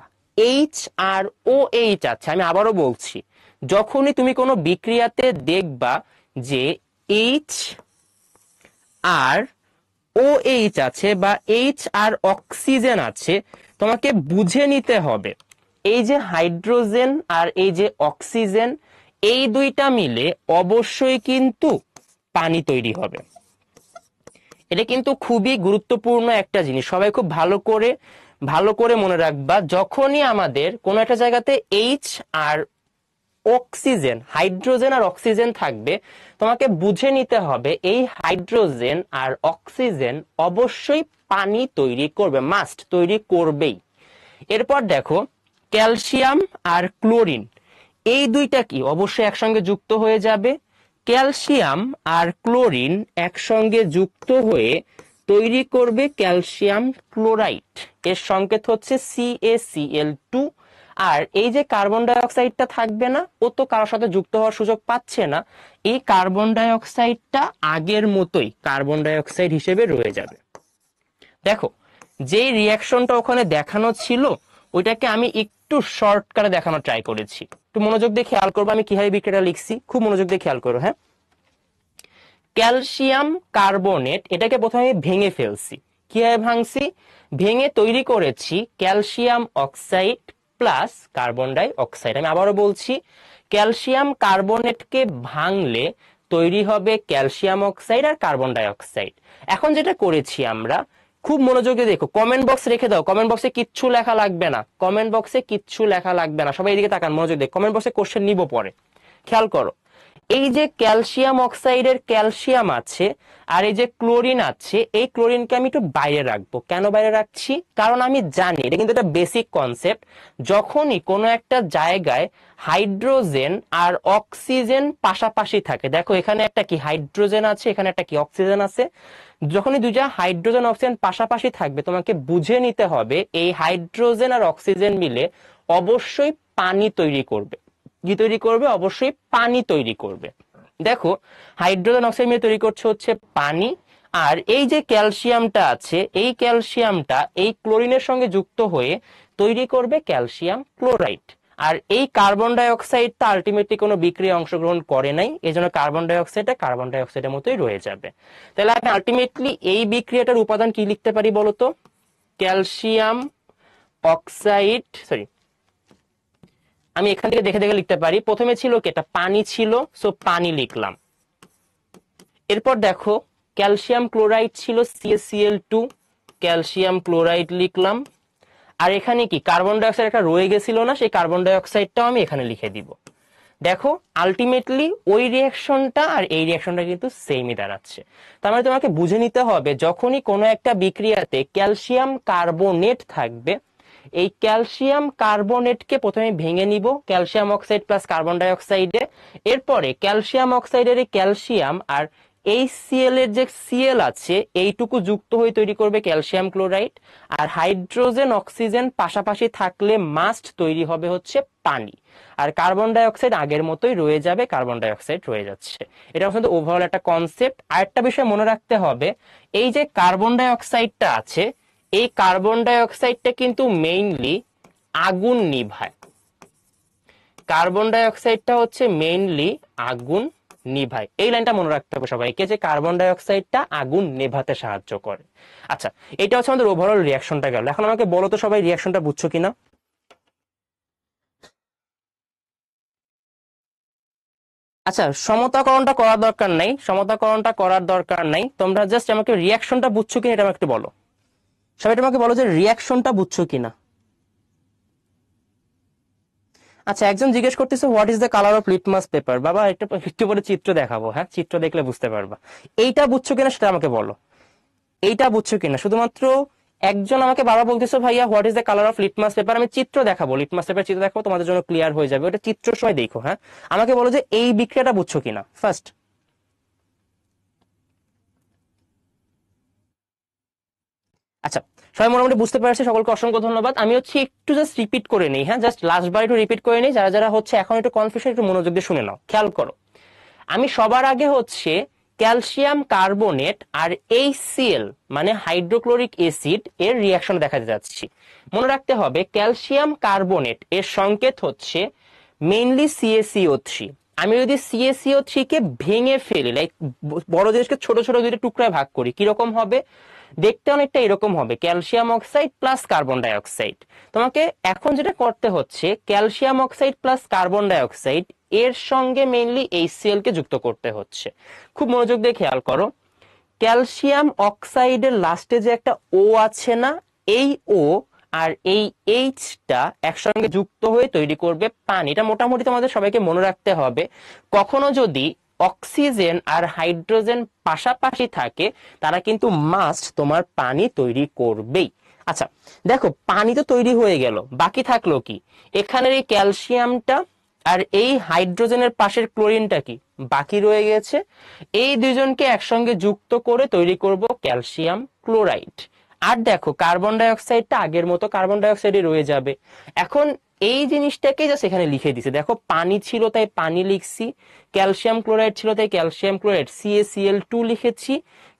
H আর OH আছে, আমি আবারও বলছি, যখনই তুমি কোনো বিক্রিয়াতে দেখবা যে H আর OH আছে বা H আর অক্সিজেন আছে, তোমাকে বুঝে নিতে হবে এই যে হাইড্রোজেন আর এই যে অক্সিজেন, এই দুইটা মিলে অবশ্যই কিন্তু পানি তৈরি হবে। এটা কিন্তু খুবই গুরুত্বপূর্ণ একটা জিনিস, সবাই খুব ভালো করে মনে রাখবা। যখনই আমাদের কোনো একটা জায়গাতে H আর অক্সিজেন, হাইড্রোজেন আর অক্সিজেন থাকবে, তোমাকে বুঝে নিতে হবে এই হাইড্রোজেন আর অক্সিজেন অবশ্যই পানি তৈরি করবে, মাস্ট তৈরি করবেই। এরপর দেখো, ক্যালসিয়াম আর ক্লোরিন এই দুইটা কি অবশ্যই একসঙ্গে যুক্ত হয়ে যাবে। ক্যালসিয়াম আর ক্লোরিন একসঙ্গে যুক্ত হয়ে তৈরি করবে ক্যালসিয়াম ক্লোরাইড, এর সংকেত হচ্ছে CaCl2। আর এই যে কার্বন ডাই অক্সাইডটা থাকবে না, ও তো কারোর সাথে যুক্ত হওয়ার সুযোগ পাচ্ছে না, এই কার্বন ডাই অক্সাইডটা আগের মতোই কার্বন ডাই অক্সাইড হিসেবে রয়ে যাবে। দেখো, যে রিয়াকশনটা ওখানে দেখানো ছিল ওইটাকে আমি একটু শর্টকাটে দেখানোর ট্রাই করেছি। একটু মনোযোগ দিয়ে খেয়াল করবো আমি কিভাবে বিক্রিয়াটা লিখছি, খুব মনোযোগ দিয়ে খেয়াল করো। হ্যাঁ, ক্যালসিয়াম কার্বনেট এটাকে প্রথমে ভেঙে ফেলছি। কিভাবে ভাঙছি? ভেঙে তৈরি করেছি calcium oxide plus carbon die oxide. আমি আবারও বলছি, ক্যালসিয়াম কার্বনেটকে ভাঙলে তৈরি হবে ক্যালসিয়াম অক্সাইড আর কার্বন ডাই অক্সাইড। এখন যেটা করেছি আমরা, খুব মনোযোগে দেখো, কমেন্ট বক্স রেখে দাও, কমেন্ট বক্সে কিচ্ছু লেখা লাগবে না, কমেন্ট বক্সে কিচ্ছু লেখা লাগবে না, সবাই এদিকে তাকান, মনোযোগ দেখ, কমেন্ট বক্সে কোশ্চেন নিব পরে। খেয়াল করো, এই যে ক্যালসিয়াম অক্সাইডের ক্যালসিয়াম আছে আর এই যে ক্লোরিন আছে, এই ক্লোরিনকে আমি একটু বাইরে রাখবো। কেন বাইরে রাখছি? কারণ আমি জানি, এটা কিন্তু একটা বেসিক কনসেপ্ট, যখনই কোনো একটা জায়গায় হাইড্রোজেন আর অক্সিজেন পাশাপাশি থাকে, দেখো এখানে একটা কি হাইড্রোজেন আছে, এখানে একটা কি অক্সিজেন আছে, যখনই দুইটা হাইড্রোজেন অক্সিজেন পাশাপাশি থাকবে, তোমাকে বুঝে নিতে হবে এই হাইড্রোজেন আর অক্সিজেন মিলে অবশ্যই পানি তৈরি করবে। কি তৈরি করবে? অবশ্যই পানি তৈরি করবে। দেখো, হাইড্রোজেন অক্সাইড মিলে তৈরি করছে হচ্ছে পানি, আর এই যে ক্যালসিয়ামটা আছে, এই ক্যালসিয়ামটা এই ক্লোরিনের সঙ্গে যুক্ত হয়ে তৈরি করবে ক্যালসিয়াম ক্লোরাইড। আর এই কার্বন ডাই অক্সাইডটা আলটিমেটলি কোনো বিক্রিয়া অংশগ্রহণ করে নাই, এই জন্য কার্বন ডাই অক্সাইডটা কার্বন ডাই অক্সাইডের মতোই রয়ে যাবে। তাহলে আমি আলটিমেটলি এই বিক্রিয়াটার উপাদান কি লিখতে পারি বলতো? ক্যালসিয়াম অক্সাইড, সরি, আমি এখান থেকে দেখে দেখে লিখতে পারি। প্রথমে ছিল কি, এটা পানি ছিল, সো পানি লিখলাম। এরপর দেখো, ক্যালসিয়াম ক্লোরাইড ছিল CaCl2, ক্যালসিয়াম ক্লোরাইড লিখলাম। আর এখানে কি কার্বন ডাই অক্সাইড একটা রয়ে গেছিল না, সেই কার্বন ডাই অক্সাইডটাও আমি এখানে লিখে দিব। দেখো আলটিমেটলি ওই রিয়াকশনটা আর এই রিয়াকশনটা কিন্তু সেমই দাঁড়াচ্ছে। তার মানে তোমাকে বুঝে নিতে হবে যখনই কোনো একটা বিক্রিয়াতে ক্যালসিয়াম কার্বনেট থাকবে, এই ক্যালসিয়াম কার্বনেটকে প্রথমে ভেঙে নিব calcium oxide plus carbon die অক্সাইডে, এরপরে ক্যালসিয়াম অক্সাইডের এই ক্যালসিয়াম আর এই সিএল এর যে সিএল আছে এইটুকু যুক্ত হয়ে তৈরি করবে ক্যালসিয়াম ক্লোরাইড, আর হাইড্রোজেন অক্সিজেন পাশাপাশি থাকলে মাস্ট তৈরি হবে হচ্ছে পানি, আর কার্বন ডাই অক্সাইড আগের মতোই রয়ে যাবে, কার্বন ডাই অক্সাইড রয়ে যাচ্ছে। এটা কিন্তু ওভারঅল একটা কনসেপ্ট। আরেকটা বিষয় মনে রাখতে হবে, এই যে কার্বন ডাই অক্সাইডটা আছে, এই কার্বন ডাই অক্সাইডটা কিন্তু মেইনলি আগুন নিভায়। কার্বন ডাই অক্সাইডটা হচ্ছে মেইনলি আগুন নিভায়, এই লাইনটা মনে রাখতে হবে সবাইকে, যে কার্বন ডাই অক্সাইডটা আগুন নেভাতে সাহায্য করে। আচ্ছা, এটা হচ্ছে আমাদের ওভারঅল রিয়াকশনটা গেল। এখন আমাকে বলো তো সবাই রিয়াকশনটা বুঝছো কিনা? আচ্ছা, সমতাকরণটা করার দরকার নাই, সমতাকরণটা করার দরকার নাই, তোমরা জাস্ট আমাকে রিয়াকশনটা বুঝছো কিনা এটা আমাকে একটু বলো। সবাই আমাকে বলো যে রিয়াকশনটা বুঝছো কিনা। আচ্ছা, একজন জিজ্ঞেস করতেছে what is the colour of litmus paper. বাবা একটু একটু পরে চিত্র দেখাবো, হ্যাঁ চিত্র দেখলে বুঝতে পারবা। এইটা বুঝছো কিনা সেটা আমাকে বলো, এইটা বুঝছো কিনা। শুধুমাত্র একজন আমাকে বাবা বলতেছো ভাইয়া what is the colour of litmus paper, আমি চিত্র দেখাবো, লিটমাস পেপার চিত্র দেখাবো, তোমাদের জন্য ক্লিয়ার হয়ে যাবে, ওটা চিত্র সময় দেখো। হ্যাঁ, আমাকে বলো যে এই বিক্রিয়াটা বুঝছো কিনা ফার্স্ট। আচ্ছা, সবাই মোটামুটি বুঝতে পারছে, সকলকে অসংখ্য ধন্যবাদ। আমি হচ্ছে একটু জাস্ট রিপিট করে নিই, হ্যাঁ জাস্ট লাস্ট বার একটু রিপিট করে নিই, যারা যারা হচ্ছে এখন একটু কনফিউশন একটু মনোযোগ দিয়ে শুনে নাও, খেয়াল করো। আমি সবার আগে হচ্ছে ক্যালসিয়াম কার্বনেট আর HCl মানে হাইড্রোক্লোরিক অ্যাসিড এর রিয়াকশন দেখাতে যাচ্ছি। মনে রাখতে হবে ক্যালসিয়াম কার্বনেট এর সংকেত হচ্ছে মেইনলি CaCO3। আমি যদি CaCO3 কে ভেঙে ফেলি, লাইক বড় জিনিসকে ছোট ছোট দুইটা টুকরায় ভাগ করি, কিরকম হবে দেখতে? অনেকটা এরকম হবে, calcium oxide plus carbon die oxide. তোমাকে এখন যেটা করতে হচ্ছে calcium oxide plus carbon die oxide এর সঙ্গে মেইনলি HCl কে যুক্ত করতে হচ্ছে। খুব মনোযোগ দিয়ে খেয়াল করো, ক্যালসিয়াম অক্সাইডের লাস্টে যে একটা ও আছে না, এই ও আর এই এইচটা একসঙ্গে যুক্ত হয়ে তৈরি করবে পানি। এটা মোটামুটি তোমাদের সবাইকে মনে রাখতে হবে। কখনো যদি অক্সিজেন আর হাইড্রোজেন পাশাপাশি থাকে, তারা কিন্তু মাস্ট তোমার পানি তৈরি করবেই। আচ্ছা দেখো, পানি তো তৈরি হয়ে গেল, বাকি থাকলো কি? এখানের এই ক্যালসিয়ামটা আর এই হাইড্রোজেনের পাশের ক্লোরিনটা কি বাকি রয়ে গেছে। এই দুইজনকে একসঙ্গে যুক্ত করে তৈরি করব ক্যালসিয়াম ক্লোরাইড। আর দেখো কার্বন ডাই অক্সাইডটা আগের মতো কার্বন ডাই অক্সাইডে রয়ে যাবে। এখন এই জিনিসটাকে জাস্ট এখানে লিখে দিছি, দেখো পানি ছিল তাই পানি লিখছি, ক্যালসিয়াম ক্লোরাইড ছিল তাই ক্যালসিয়াম ক্লোরাইড CaCl2 লিখেছি,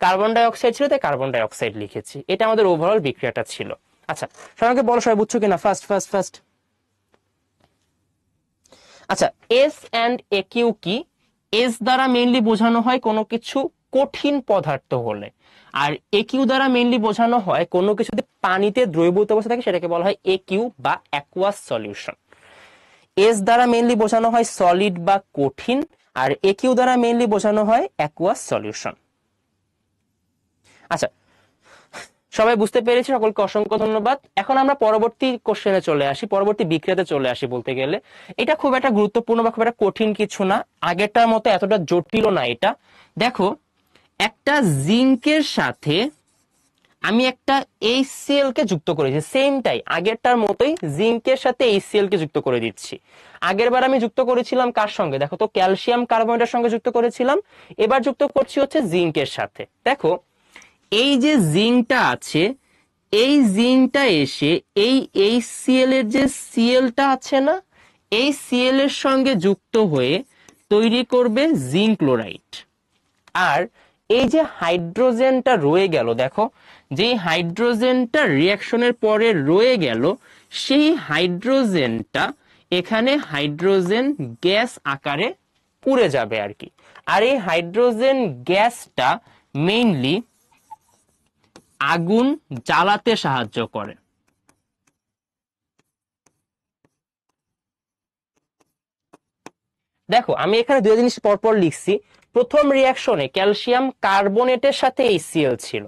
কার্বন ডাই অক্সাইড ছিল তাই কার্বন ডাই অক্সাইড লিখেছি। এটা আমাদের ওভারঅল বিক্রিয়াটা ছিল। আচ্ছা, সবাইকে বলো সবাই বুঝছো কিনা ফার্স্ট ফার্স্ট ফার্স্ট। আচ্ছা, এস এন্ড একিউ কি? এস দ্বারা মেইনলি বোঝানো হয় কোনো কিছু কঠিন পদার্থ হলে, আর একিউ দ্বারা মেইনলি বোঝানো হয় কোনো কিছু যদি পানিতে দ্রবীভূত অবস্থা থাকে সেটাকে বলা হয় একিউ বা অ্যাকুয়াস সলিউশন। এস দ্বারা মেইনলি বোঝানো হয় সলিড বা কঠিন, আর একিউ দ্বারা মেইনলি বোঝানো হয় অ্যাকুয়াস সলিউশন। আচ্ছা, সবাই বুঝতে পেরেছি, সকলকে অসংখ্য ধন্যবাদ। এখন আমরা পরবর্তী কোশ্চেনে চলে আসি, পরবর্তী বিক্রিয়াতে চলে আসি। বলতে গেলে এটা খুব একটা গুরুত্বপূর্ণ বা খুব একটা কঠিন কিছু না, আগেরটার মতো এতটা জটিল না এটা। দেখো, একটা জিঙ্কের সাথে আমি একটা HCl কে যুক্ত করেছি, সেমটাই আগেরটার মতোই জিঙ্কের সাথে HCl কে যুক্ত করে দিচ্ছি। আগের বার আমি যুক্ত করেছিলাম কার সঙ্গে? দেখো তো, ক্যালসিয়াম কার্বনেটের সঙ্গে যুক্ত করেছিলাম। এবার যুক্ত করছি হচ্ছে জিঙ্কের সাথে। দেখো, এই যে জিঙ্কটা আছে, এই জিঙ্কটা এসে এই HCl এর যে সিএলটা আছে না, এই সিএল এর সঙ্গে যুক্ত হয়ে তৈরি করবে জিঙ্ক ক্লোরাইড। আর এই যে হাইড্রোজেনটা রয়ে গেল, দেখো যে হাইড্রোজেনটা রিয়াকশনের পরে রয়ে গেল, সেই হাইড্রোজেনটা এখানে হাইড্রোজেন গ্যাস আকারে উড়ে যাবে আর কি। আর এই হাইড্রোজেন গ্যাসটা মেইনলি আগুন জ্বালাতে সাহায্য করে। দেখো, আমি এখানে দুই জিনিস পরপর লিখছি। প্রথম রিয়াকশনে ক্যালসিয়াম কার্বনেটের সাথে HCl ছিল,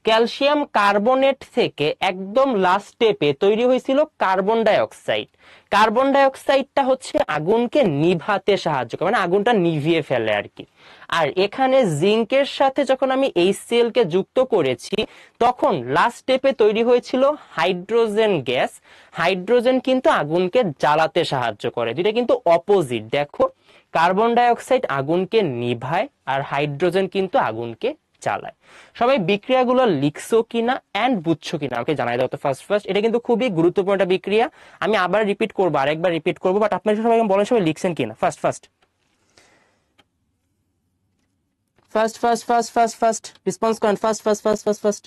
ক্যালসিয়াম কার্বনেট থেকে একদম লাস্ট স্টেপে তৈরি হয়েছিল carbon die oxide. Carbon die অক্সাইডটা হচ্ছে আগুনকে নিভাতে সাহায্য করে, মানে আগুনটা নিভিয়ে ফেলে আর কি। আর এখানে জিঙ্কের সাথে যখন আমি HCl কে যুক্ত করেছি তখন লাস্ট স্টেপে তৈরি হয়েছিল হাইড্রোজেন গ্যাস। হাইড্রোজেন কিন্তু আগুনকে জ্বালাতে সাহায্য করে, দুইটা কিন্তু অপোজিট। দেখো, কার্বন ডাই অক্সাইড আগুনকে নিভায় আর হাইড্রোজেন কিন্তু আগুনকে জ্বালায়। সবাই বিক্রিয়াগুলো লিখছো কিনা এন্ড বুঝছো কিনা আমাকে জানাই দাও তো ফার্স্ট ফার্স্ট। এটা কিন্তু খুবই গুরুত্বপূর্ণ একটা বিক্রিয়া, আমি আবার রিপিট করবো, আরেকবার রিপিট করবো, বাট আপনারা সবাই বলেন সবাই লিখছেন কিনা first first first first first first first response করেন, first first first first first.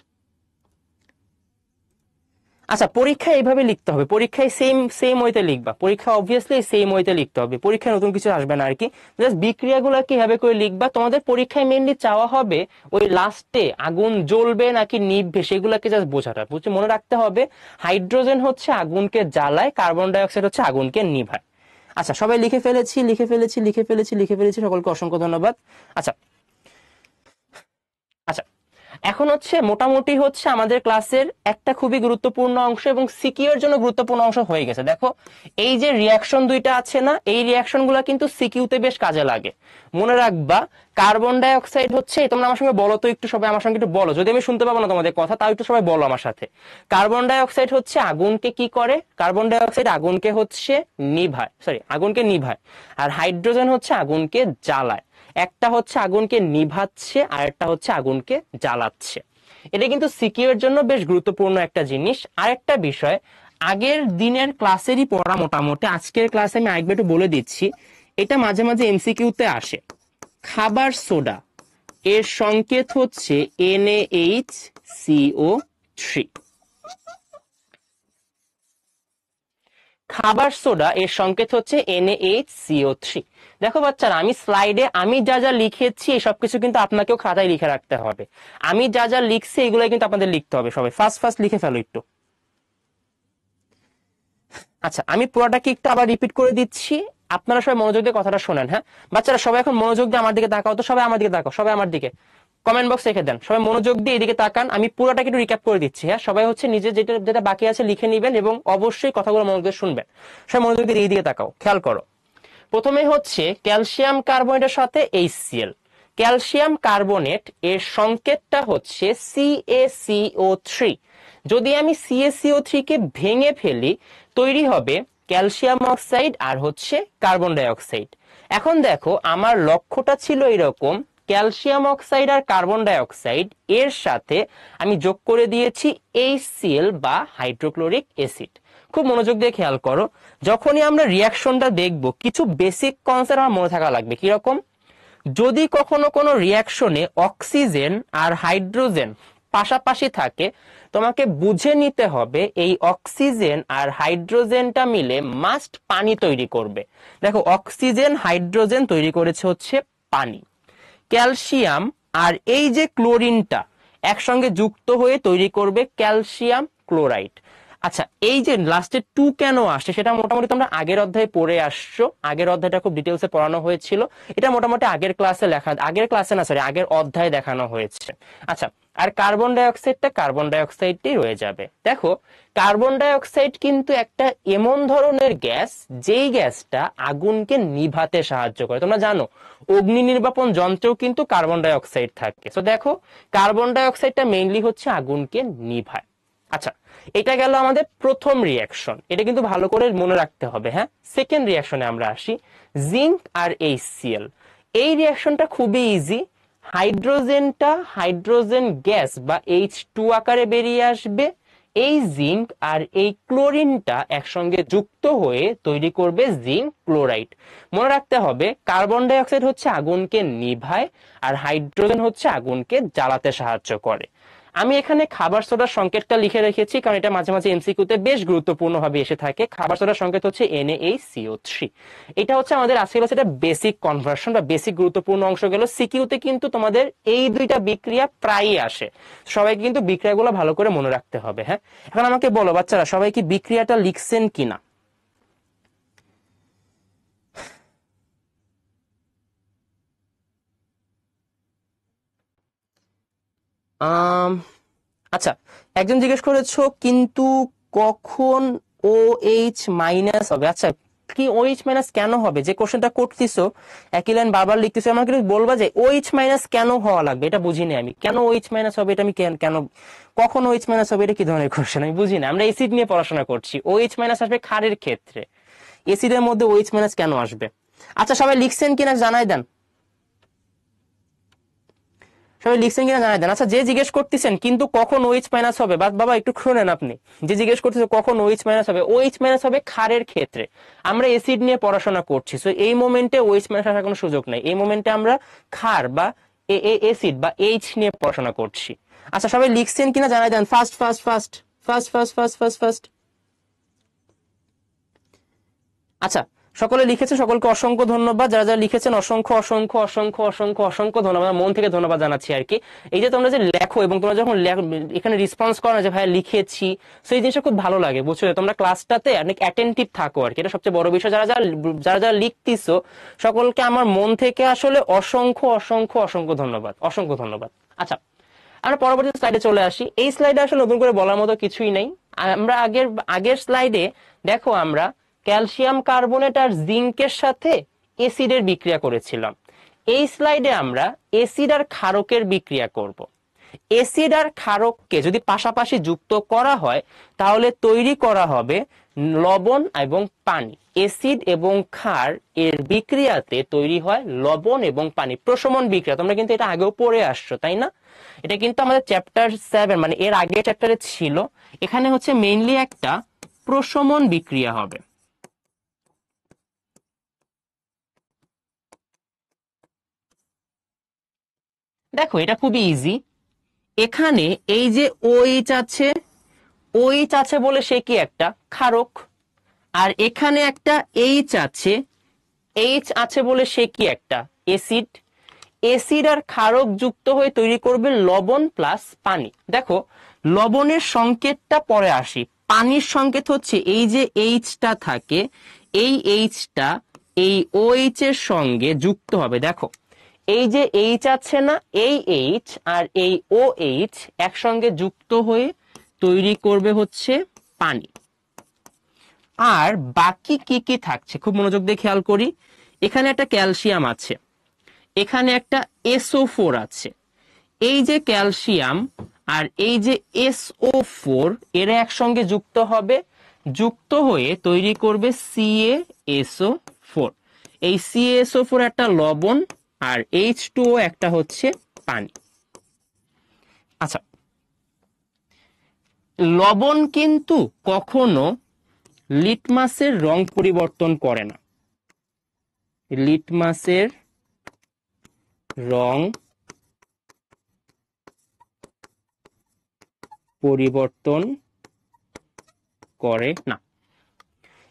আচ্ছা, পরীক্ষায় এইভাবে লিখতে হবে, পরীক্ষায় সেম সেম ওয়েতে লিখবা, পরীক্ষা অবভিয়াসলি সেম ওয়েতে লিখতে হবে, পরীক্ষায় নতুন কিছু আসবে না আর কি। জাস্ট বিক্রিয়াগুলো কিভাবে করে লিখবা, তোমাদের পরীক্ষায় মেইনলি চাওয়া হবে ওই লাস্টে আগুন জ্বলবে নাকি নিভবে সেগুলোকে জাস্ট বোঝাটা, বুঝছে, মনে রাখতে হবে হাইড্রোজেন হচ্ছে আগুনকে জ্বালায়, কার্বন ডাই অক্সাইড হচ্ছে আগুনকে নিভায়। আচ্ছা, সবাই লিখে ফেলেছি লিখে ফেলেছি লিখে ফেলেছি লিখে ফেলেছি, সকলকে অসংখ্য ধন্যবাদ। আচ্ছা আচ্ছা, এখন হচ্ছে মোটামুটি হচ্ছে আমাদের ক্লাসের একটা খুবই গুরুত্বপূর্ণ অংশ এবং সিকিউর জন্য গুরুত্বপূর্ণ অংশ হয়ে গেছে। দেখো, এই যে রিয়াকশন দুইটা আছে না, এই রিয়াকশন গুলা কিন্তু সিকিউতে বেশ কাজে লাগে। মনে রাখবা, কার্বন ডাই অক্সাইড হচ্ছে, তোমরা আমার সঙ্গে বলো তো একটু, সবাই আমার সঙ্গে একটু বলো, যদি আমি শুনতে পাবো না তোমাদের কথা তাও একটু সবাই বলো আমার সাথে। কার্বন ডাই অক্সাইড হচ্ছে আগুনকে কি করে, কার্বন ডাই অক্সাইড আগুনকে হচ্ছে নিভায়, সরি আগুনকে নিভায়, আর হাইড্রোজেন হচ্ছে আগুনকে জ্বালায়। একটা হচ্ছে আগুনকে নিভাচ্ছে আর একটা হচ্ছে আগুনকে জ্বালাচ্ছে। এটা কিন্তু সিকিউর জন্য বেশ গুরুত্বপূর্ণ একটা জিনিস। আরেকটা বিষয়, আগের দিনের ক্লাসেরই পড়া মোটামুটি, আজকের ক্লাসে আমি আরেকবার একটু বলে দিচ্ছি, এটা মাঝে মাঝে এমসিকিউতে আসে। খাবার সোডা এর সংকেত হচ্ছে NaHCO3। খাবার সোডা এর সংকেত হচ্ছে NaHCO3। দেখো বাচ্চারা, আমি স্লাইডে আমি যা যা লিখেছি এই সবকিছু কিন্তু আপনাকেও খাতায় লিখে রাখতে হবে। আমি যা যা লিখছি এগুলো কিন্তু আপনাদের লিখতে হবে, সবাই ফার্স্ট ফার্স্ট লিখে ফেলো একটু। আচ্ছা, আমি পুরোটাকে একটু আবার রিপিট করে দিচ্ছি, আপনারা সবাই মনোযোগ দিয়ে কথাটা শোনেন। হ্যাঁ বাচ্চারা, সবাই এখন মনোযোগ দিয়ে আমার দিকে তাকাও তো, সবাই আমার দিকে তাকাও, সবাই আমার দিকে কমেন্ট বক্স রেখে দেন, সবাই মনোযোগ দিয়ে এদিকে তাকান, আমি পুরোটাকে একটু রিক্যাপ করে দিচ্ছি। হ্যাঁ, সবাই হচ্ছে নিজে যেটা যেটা বাকি আছে লিখে নিবেন এবং অবশ্যই কথাগুলো মনোযোগ দিয়ে শুনবেন। সবাই মনোযোগ দিয়ে এইদিকে তাকাও, খেয়াল করো। প্রথমে হচ্ছে ক্যালসিয়াম কার্বনেটের সাথে HCl। ক্যালসিয়াম কার্বনেট এর সংকেতটা হচ্ছে CaCO3। যদি আমি CaCO3 কে ভেঙে ফেলি তৈরি হবে ক্যালসিয়াম অক্সাইড আর হচ্ছে কার্বন ডাই অক্সাইড। এখন দেখো, আমার লক্ষ্যটা ছিল এরকম, ক্যালসিয়াম অক্সাইড আর কার্বন ডাই অক্সাইড এর সাথে আমি যোগ করে দিয়েছি HCl বা হাইড্রোক্লোরিক অ্যাসিড। খুব মনোযোগ দিয়ে খেয়াল করো, যখনই আমরা রিয়াকশনটা দেখব কিছু বেসিক কনসেপ্ট আমার মনে থাকা লাগবে। কিরকম, যদি কখনো কোনো রিয়াকশনে অক্সিজেন আর হাইড্রোজেন পাশাপাশি থাকে, তোমাকে বুঝে নিতে হবে এই অক্সিজেন আর হাইড্রোজেনটা মিলে মাস্ট পানি তৈরি করবে। দেখো, অক্সিজেন হাইড্রোজেন তৈরি করেছে হচ্ছে পানি। ক্যালসিয়াম আর এই যে ক্লোরিনটা একসঙ্গে যুক্ত হয়ে তৈরি করবে ক্যালসিয়াম ক্লোরাইড। আচ্ছা, এই যে লাস্টে টু কেন আসছে সেটা মোটামুটি তোমরা আগের অধ্যায়ে পড়ে আসছো, আগের অধ্যায়টা খুব ডিটেলসে পড়ানো হয়েছিল, এটা মোটামুটি আগের ক্লাসে লেখা, আগের ক্লাসে না সরি আগের অধ্যায়ে দেখানো হয়েছে। আচ্ছা, আর কার্বন ডাই অক্সাইডটা কার্বন ডাই অক্সাইডটাই রয়ে যাবে। দেখো, কার্বন ডাই অক্সাইড কিন্তু একটা এমন ধরনের গ্যাস যেই গ্যাসটা আগুনকে নিভাতে সাহায্য করে। তোমরা জানো অগ্নি নির্বাপন যন্ত্রেও কিন্তু কার্বন ডাই অক্সাইড থাকে। তো দেখো, কার্বন ডাই অক্সাইডটা মেইনলি হচ্ছে আগুনকে নিভায়। আচ্ছা, এটা গেল আমাদের প্রথম রিয়াকশন, এটা কিন্তু ভালো করে মনে রাখতে হবে। হ্যাঁ, সেকেন্ড রিয়াকশনে আমরা আসি, জিঙ্ক আর HCl। এই রিয়াকশনটা খুবই ইজি, হাইড্রোজেনটা হাইড্রোজেন গ্যাস বা H2 আকারে বেরিয়ে আসবে, এই জিঙ্ক আর এই ক্লোরিনটা একসঙ্গে যুক্ত হয়ে তৈরি করবে জিঙ্ক ক্লোরাইড। মনে রাখতে হবে কার্বন ডাই অক্সাইড হচ্ছে আগুনকে নিভায় আর হাইড্রোজেন হচ্ছে আগুনকে জ্বালাতে সাহায্য করে। আমি এখানে খাবার সোডার সংকেতটা লিখে রেখেছি কারণ এটা মাঝে মাঝে এমসিকিউতে বেশ গুরুত্বপূর্ণ ভাবে এসে থাকে। খাবার সোডার সংকেত হচ্ছে NaCO3। এটা হচ্ছে আমাদের আজকে ক্লাসে বেসিক কনভার্সন বা বেসিক গুরুত্বপূর্ণ অংশ গেল। সিকিউতে কিন্তু তোমাদের এই দুইটা বিক্রিয়া প্রায়ই আসে, সবাইকে কিন্তু বিক্রিয়াগুলো ভালো করে মনে রাখতে হবে। হ্যাঁ, এখন আমাকে বলো বাচ্চারা, সবাই কি বিক্রিয়াটা লিখছেন কিনা? আচ্ছা, একজন জিজ্ঞেস করেছো কিন্তু কখন ও এইচ মাইনাস হবে। আচ্ছা, কি ও এইচ মাইনাস কেন হবে? যে কোশ্চেনটা করতেছো, একই লাইন বারবার লিখতেছো, আমাকে একটু বলবা যে ও এইচ মাইনাস কেন হওয়া লাগবে, এটা বুঝিনি আমি। কেন ও এইচ মাইনাস হবে, এটা আমি কেন কখন ও এইচ মাইনাস হবে, এটা কি ধরনের কোশ্চেন আমি বুঝি না। আমরা এসিড নিয়ে পড়াশোনা করছি, ও এইচ মাইনাস আসবে ক্ষারের ক্ষেত্রে, এসিডের মধ্যে ও এইচ মাইনাস কেন আসবে? আচ্ছা, সবাই লিখছেন কিনা জানাই দেন, সবাই লিখছেন কিনা জানাই দেন। আচ্ছা, যে জিজ্ঞেস করতেছেন কিন্তু কখন ওএইচ মাইনাস হবে, বাবা একটু শুনেন আপনি, যে জিজ্ঞেস করতেছে কখন ওএইচ মাইনাস হবে, ওএইচ মাইনাস হবে ক্ষারের ক্ষেত্রে। আমরা অ্যাসিড নিয়ে পড়াশোনা করছি, সো এই মোমেন্টে ওএইচ মাইনাস আসার কোনো সুযোগ নাই। এই মোমেন্টে আমরা ক্ষার বা অ্যাসিড বা এইচ নিয়ে পড়াশোনা করছি। আচ্ছা, সবাই লিখছেন কিনা জানাই দেন, first first first first first first first first. আচ্ছা, সকলে লিখেছে, সকলকে অসংখ্য ধন্যবাদ। যারা যারা লিখেছেন অসংখ্য অসংখ্য অসংখ্য অসংখ্য অসংখ্য ধন্যবাদ, মন থেকে ধন্যবাদ জানাচ্ছি আর কি। এই যে তোমরা যে লেখো এবং তোমরা যখন এখানে রেসপন্স করো না যে ভাই লিখেছি, সেই জিনিসটা খুব ভালো লাগে, বুঝছো? তোমরা ক্লাসটাতে অনেক অ্যাটেন্টিভ থাকো আর কি, এটা সবচেয়ে বড় বিষয়। যারা যারা যারা যারা লিখতেছো সকলকে আমার মন থেকে আসলে অসংখ্য অসংখ্য অসংখ্য ধন্যবাদ, অসংখ্য ধন্যবাদ। আচ্ছা, আমরা পরবর্তী স্লাইডে চলে আসি। এই স্লাইডে আসলে নতুন করে বলার মতো কিছুই নেই। আমরা আগের স্লাইডে দেখো আমরা ক্যালসিয়াম কার্বনেট আর জিঙ্কের সাথে এসিডের বিক্রিয়া করেছিলাম। এই স্লাইডে আমরা এসিড আর ক্ষারকের বিক্রিয়া করব। এসিড আর ক্ষারককে যদি পাশাপাশি যুক্ত করা হয় তাহলে তৈরি করা হবে লবণ এবং পানি। এসিড এবং ক্ষার এর বিক্রিয়াতে তৈরি হয় লবণ এবং পানি, প্রশমন বিক্রিয়া। তোমরা কিন্তু এটা আগেও পড়ে আসছো, তাই না? এটা কিন্তু আমাদের চ্যাপ্টার 7 মানে এর আগের চ্যাপ্টারে ছিল। এখানে হচ্ছে মেইনলি একটা প্রশমন বিক্রিয়া হবে। দেখো, এটা খুবই ইজি। এখানে এই যে ওএইচ আছে, ওএইচ আছে বলে সে কি একটা ক্ষারক, আর এখানে একটা এইচ আছে, এইচ আছে বলে সে কি একটা এসিড। এসিড আর ক্ষারক যুক্ত হয়ে তৈরি করবে লবণ প্লাস পানি। দেখো, লবণের সংকেতটা পরে আসি, পানির সংকেত হচ্ছে এই যে এইচটা থাকে, এই এইচটা এই ওএইচ এর সঙ্গে যুক্ত হবে। দেখো, এই যে এইচ আছে না, এই এইচ আর এই ও এইচ একসঙ্গে যুক্ত হয়ে তৈরি করবে হচ্ছে পানি। আর বাকি কি কি থাকছে খুব মনোযোগ দিয়ে খেয়াল করি। এখানে একটা ক্যালসিয়াম আছে, এখানে একটা SO4 আছে। এই যে ক্যালসিয়াম আর এই যে SO4 এরা একসঙ্গে যুক্ত হবে, যুক্ত হয়ে তৈরি করবে CaSO4। এই CaSO4 একটা লবণ আর H2O একটা হচ্ছে পানি। আচ্ছা, লবণ কিন্তু কখনো লিটমাসের রং পরিবর্তন করে না। লিটমাসের রং পরিবর্তন করে না।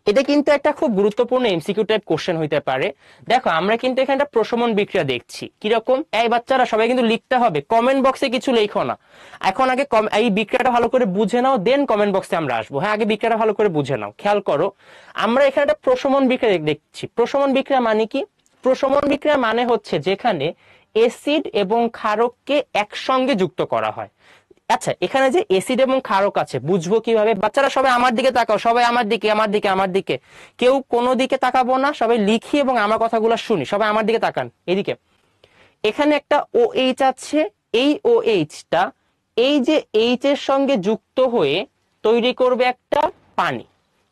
এটা কিন্তু একটা খুব গুরুত্বপূর্ণ এমসিকিউ টাইপ কোশ্চেন হইতে পারে। দেখো, আমরা কিন্তু এখানে একটা প্রশমন বিক্রিয়া দেখছি। কিরকম? এই বাচ্চারা সবাই কিন্তু লিখতে হবে, কমেন্ট বক্সে কিছু লেখো না। এখন আগে এই বিক্রিয়াটা ভালো করে বুঝে নাও, দেন কমেন্ট বক্সে আমরা আসবো। হ্যাঁ, আগে বিক্রিয়াটা ভালো করে বুঝে নাও। খেয়াল করো, আমরা এখানে একটা প্রশমন বিক্রিয়া দেখছি। প্রশমন বিক্রিয়া মানে কি? প্রশমন বিক্রিয়া মানে হচ্ছে যেখানে এসিড এবং ক্ষারককে একসঙ্গে যুক্ত করা হয়। আচ্ছা, এখানে যে এসিড এবং ক্ষারক আছে বুঝবো কিভাবে? বাচ্চারা সবাই আমার দিকে তাকাও, সবাই আমার দিকে, আমার দিকে, আমার দিকে। কেউ কোনো দিকে তাকাবো না, সবাই লিখি এবং আমার কথাগুলো শুনি। সবাই আমার দিকে তাকান, এদিকে। এখানে একটা OH আছে, এই OH-টা এই যে এইচ এর সঙ্গে যুক্ত হয়ে তৈরি করবে একটা পানি।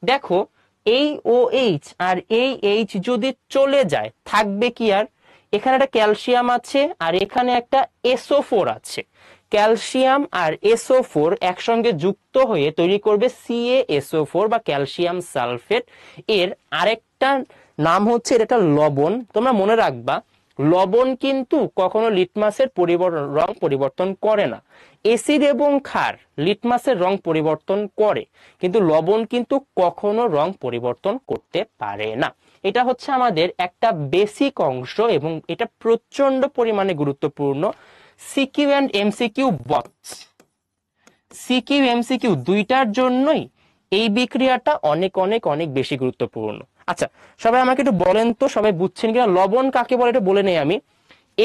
দেখো, এই OH আর এই এইচ যদি চলে যায় থাকবে কি আর? এখানে একটা ক্যালসিয়াম আছে আর এখানে একটা SO4 আছে। ক্যালসিয়াম আর SO4 একসঙ্গে যুক্ত হয়ে তৈরি করবে CaSO4 বা ক্যালসিয়াম সালফেট। এর আরেকটা নাম হচ্ছে, এটা লবণ। তোমরা মনে রাখবা, লবণ কিন্তু কখনো লিটমাসের রং পরিবর্তন করে না। এসিড এবং ক্ষার লিটমাসের রং পরিবর্তন করে, কিন্তু লবণ কিন্তু কখনো রং পরিবর্তন করতে পারে না। এটা হচ্ছে আমাদের একটা বেসিক অংশ এবং এটা প্রচন্ড পরিমাণে গুরুত্বপূর্ণ। CQ and MCQ both, CQ MCQ দুইটার জন্যই এই বিক্রিয়াটা অনেক অনেক অনেক বেশি গুরুত্বপূর্ণ। আচ্ছা, সবাই আমাকে একটু বলেন তো, সবাই বুঝছেন কিনা? লবণ কাকে বলে এটা বলে নেই আমি।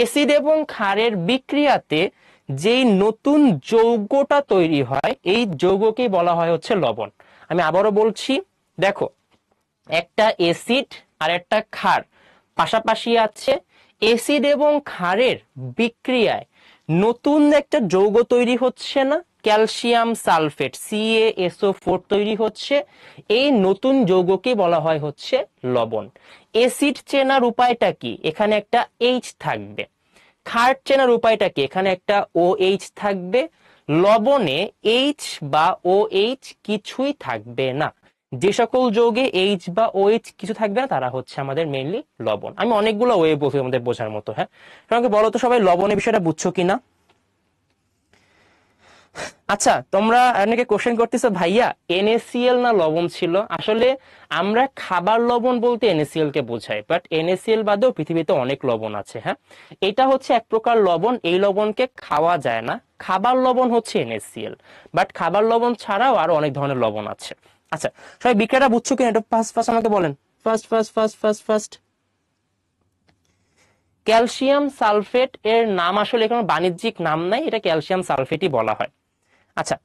এসিড এবং ক্ষারের বিক্রিয়াতে যেই নতুন যৌগটা তৈরি হয় এই যৌগকেই বলা হয় হচ্ছে লবণ। আমি আবারও বলছি, দেখো একটা অ্যাসিড আর একটা ক্ষার পাশাপাশি আছে, অ্যাসিড এবং ক্ষারের বিক্রিয়ায় নতুন একটা যৌগ তৈরি হচ্ছে না, ক্যালসিয়াম সালফেট CaSO4 তৈরি হচ্ছে। এই নতুন যৌগকে বলা হয় হচ্ছে লবণ। অ্যাসিড চেনার উপায়টা কি? এখানে একটা H থাকবে। ক্ষার চেনার উপায়টা কি? এখানে একটা OH থাকবে। লবণে H বা OH কিছুই থাকবে না। যে সকল যৌগে H বা OH কিছু থাকবে না তারা হচ্ছে আমাদের মেইনলি লবণ। আমি অনেকগুলো ওয়ে বলছি আমাদের বোঝার মতো। হ্যাঁ, তোমাকে বলো তো সবাই লবণের বিষয়টা বুঝছো কিনা? আচ্ছা, তোমরা অনেকে কোশ্চেন করতেছো ভাইয়া NaCl না লবণ ছিল। আসলে আমরা খাবার লবণ বলতে NaCl কে বোঝাই, বাট NaCl বাদেও পৃথিবীতে অনেক লবণ আছে। হ্যাঁ, এটা হচ্ছে এক প্রকার লবণ, এই লবণকে খাওয়া যায় না। খাবার লবণ হচ্ছে NaCl, বাট খাবার লবণ ছাড়াও আরো অনেক ধরনের লবণ আছে। আচ্ছা, সবাই বিক্রিয়াটা বুঝছো কিনা এটা ফার্স্ট ফার্স্ট আমাকে বলেন। First first first first first calcium sulphate এর নাম আসলে কোনো বাণিজ্যিক নাম নাই, এটা ক্যালসিয়াম সালফেটই বলা হয়। আচ্ছা,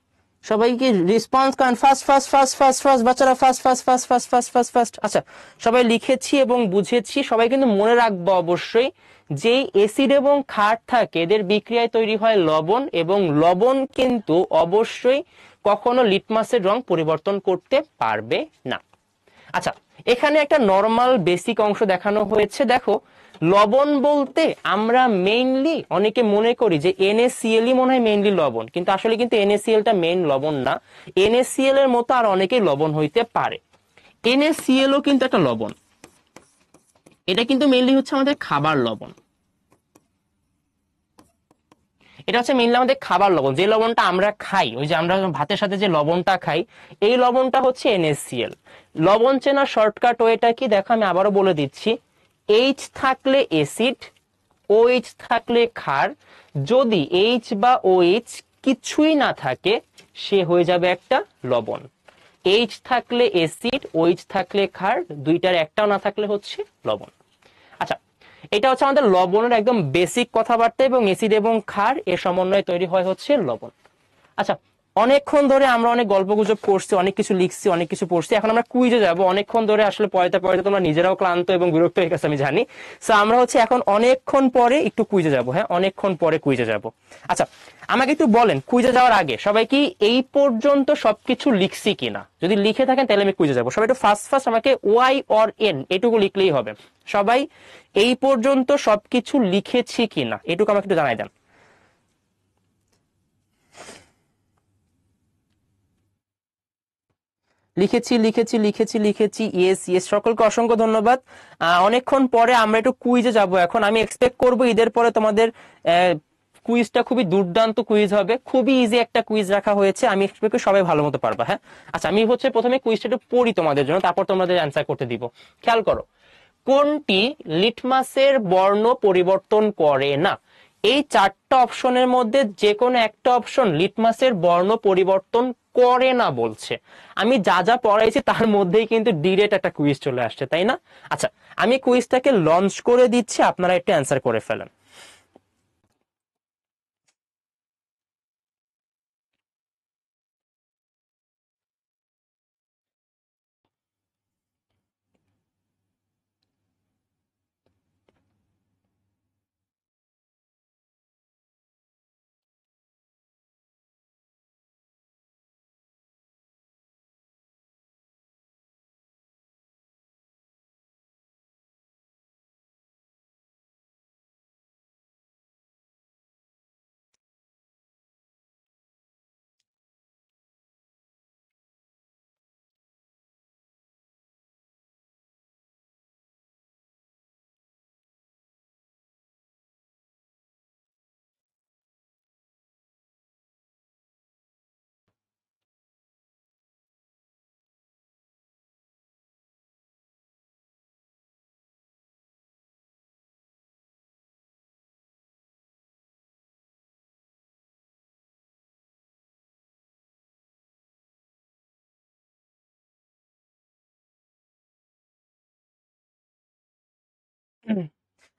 সবাইকে রেসপন্স করেন, first first first first first বাচ্চারা first first first first first first first. আচ্ছা, সবাই লিখেছি এবং বুঝেছি। সবাই কিন্তু মনে রাখবো অবশ্যই, যেই অ্যাসিড এবং ক্ষার থাকে এদের বিক্রিয়ায় তৈরি হয় লবণ, এবং লবণ কিন্তু অবশ্যই কখনো লিটমাসের রং পরিবর্তন করতে পারবে না। আচ্ছা, এখানে একটা নরমাল বেসিক অংশ দেখানো হয়েছে। দেখো, লবণ বলতে আমরা মেইনলি অনেকে মনে করি যে NaCl ই মনে হয় মেইনলি লবণ, কিন্তু আসলে কিন্তু NaCl টা মেইন লবণ না। NaCl এর মতো আর অনেকেই লবণ হইতে পারে। NaCl ও কিন্তু একটা লবণ, এটা কিন্তু মেইনলি হচ্ছে আমাদের খাবার লবণ। এটা হচ্ছে মেইনলি আমাদের খাবার লবণ, যে লবণটা আমরা খাই, ওই যে আমরা ভাতের সাথে যে লবণটা খাই, এই লবণটা হচ্ছে NaCl। লবণ চেনার শর্টকাট ওয়েটা কি দেখো, আমি আবারও বলে দিচ্ছি। H থাকলে অ্যাসিড, OH থাকলে ক্ষার। যদি H বা OH কিছুই না থাকে সে হয়ে যাবে একটা লবণ। H থাকলে অ্যাসিড, OH থাকলে ক্ষার, দুইটার একটাও না থাকলে হচ্ছে লবণ। আচ্ছা, এটা হচ্ছে আমাদের লবণের একদম বেসিক কথাবার্তা, এবং অ্যাসিড এবং ক্ষার এর সমন্বয়ে তৈরি হয় হচ্ছে লবণ। আচ্ছা, অনেকক্ষণ ধরে আমরা অনেক গল্প গুজব করছি, অনেক কিছু লিখছি, অনেক কিছু পড়ছি। এখন আমরা কুইজে যাব। অনেকক্ষণ ধরে আসলে পড়াতে পড়াতে তোমরা নিজেরাও ক্লান্ত এবং বিরক্ত হয়ে গেছে আমি জানি। সো আমরা হচ্ছে এখন অনেকক্ষণ পরে একটু কুইজে যাব। হ্যাঁ, অনেকক্ষণ পরে কুইজে যাব। আচ্ছা, আমাকে একটু বলেন কুইজে যাওয়ার আগে সবাই কি এই পর্যন্ত সবকিছু লিখছি কিনা? যদি লিখে থাকেন তাহলে আমি কুইজে যাব। সবাই একটু ফার্স্ট ফার্স্ট আমাকে ওয়াই অর এন এটুকু লিখলেই হবে। সবাই এই পর্যন্ত সবকিছু লিখেছি কিনা এটুকু আমাকে একটু জানাই দেন। লিখেছি লিখেছি লিখেছি লিখেছি, ইয়েস ইয়েস, সকলকে অসংখ্য ধন্যবাদ। অনেকক্ষণ পরে আমরা একটু কুইজে যাব। এখন আমি এক্সপেক্ট করব ঈদের পরে তোমাদের কুইজটা খুবই দুর্দান্ত কুইজ হবে, খুবই ইজি একটা কুইজ রাখা হয়েছে। আমি এক্সপেক্ট করি সবাই ভালো মতো পারবা। হ্যাঁ, আচ্ছা, আমি হচ্ছে প্রথমে কুইজটা একটু পড়ি তোমাদের জন্য, তারপর তোমাদের অ্যান্সার করতে দিব। খেয়াল করো, কোনটি লিটমাসের বর্ণ পরিবর্তন করে না? এই চারটা অপশনের মধ্যে যে কোনো একটা অপশন লিটমাসের বর্ণ পরিবর্তন করে না বলছে। আমি যা যা পড়াইছি তার মধ্যেই কিন্তু ডিরেক্ট একটা কুইজ চলে আসছে, তাই না? আচ্ছা, আমি কুইজটাকে লঞ্চ করে দিচ্ছি, আপনারা একটু অ্যান্সার করে ফেলেন।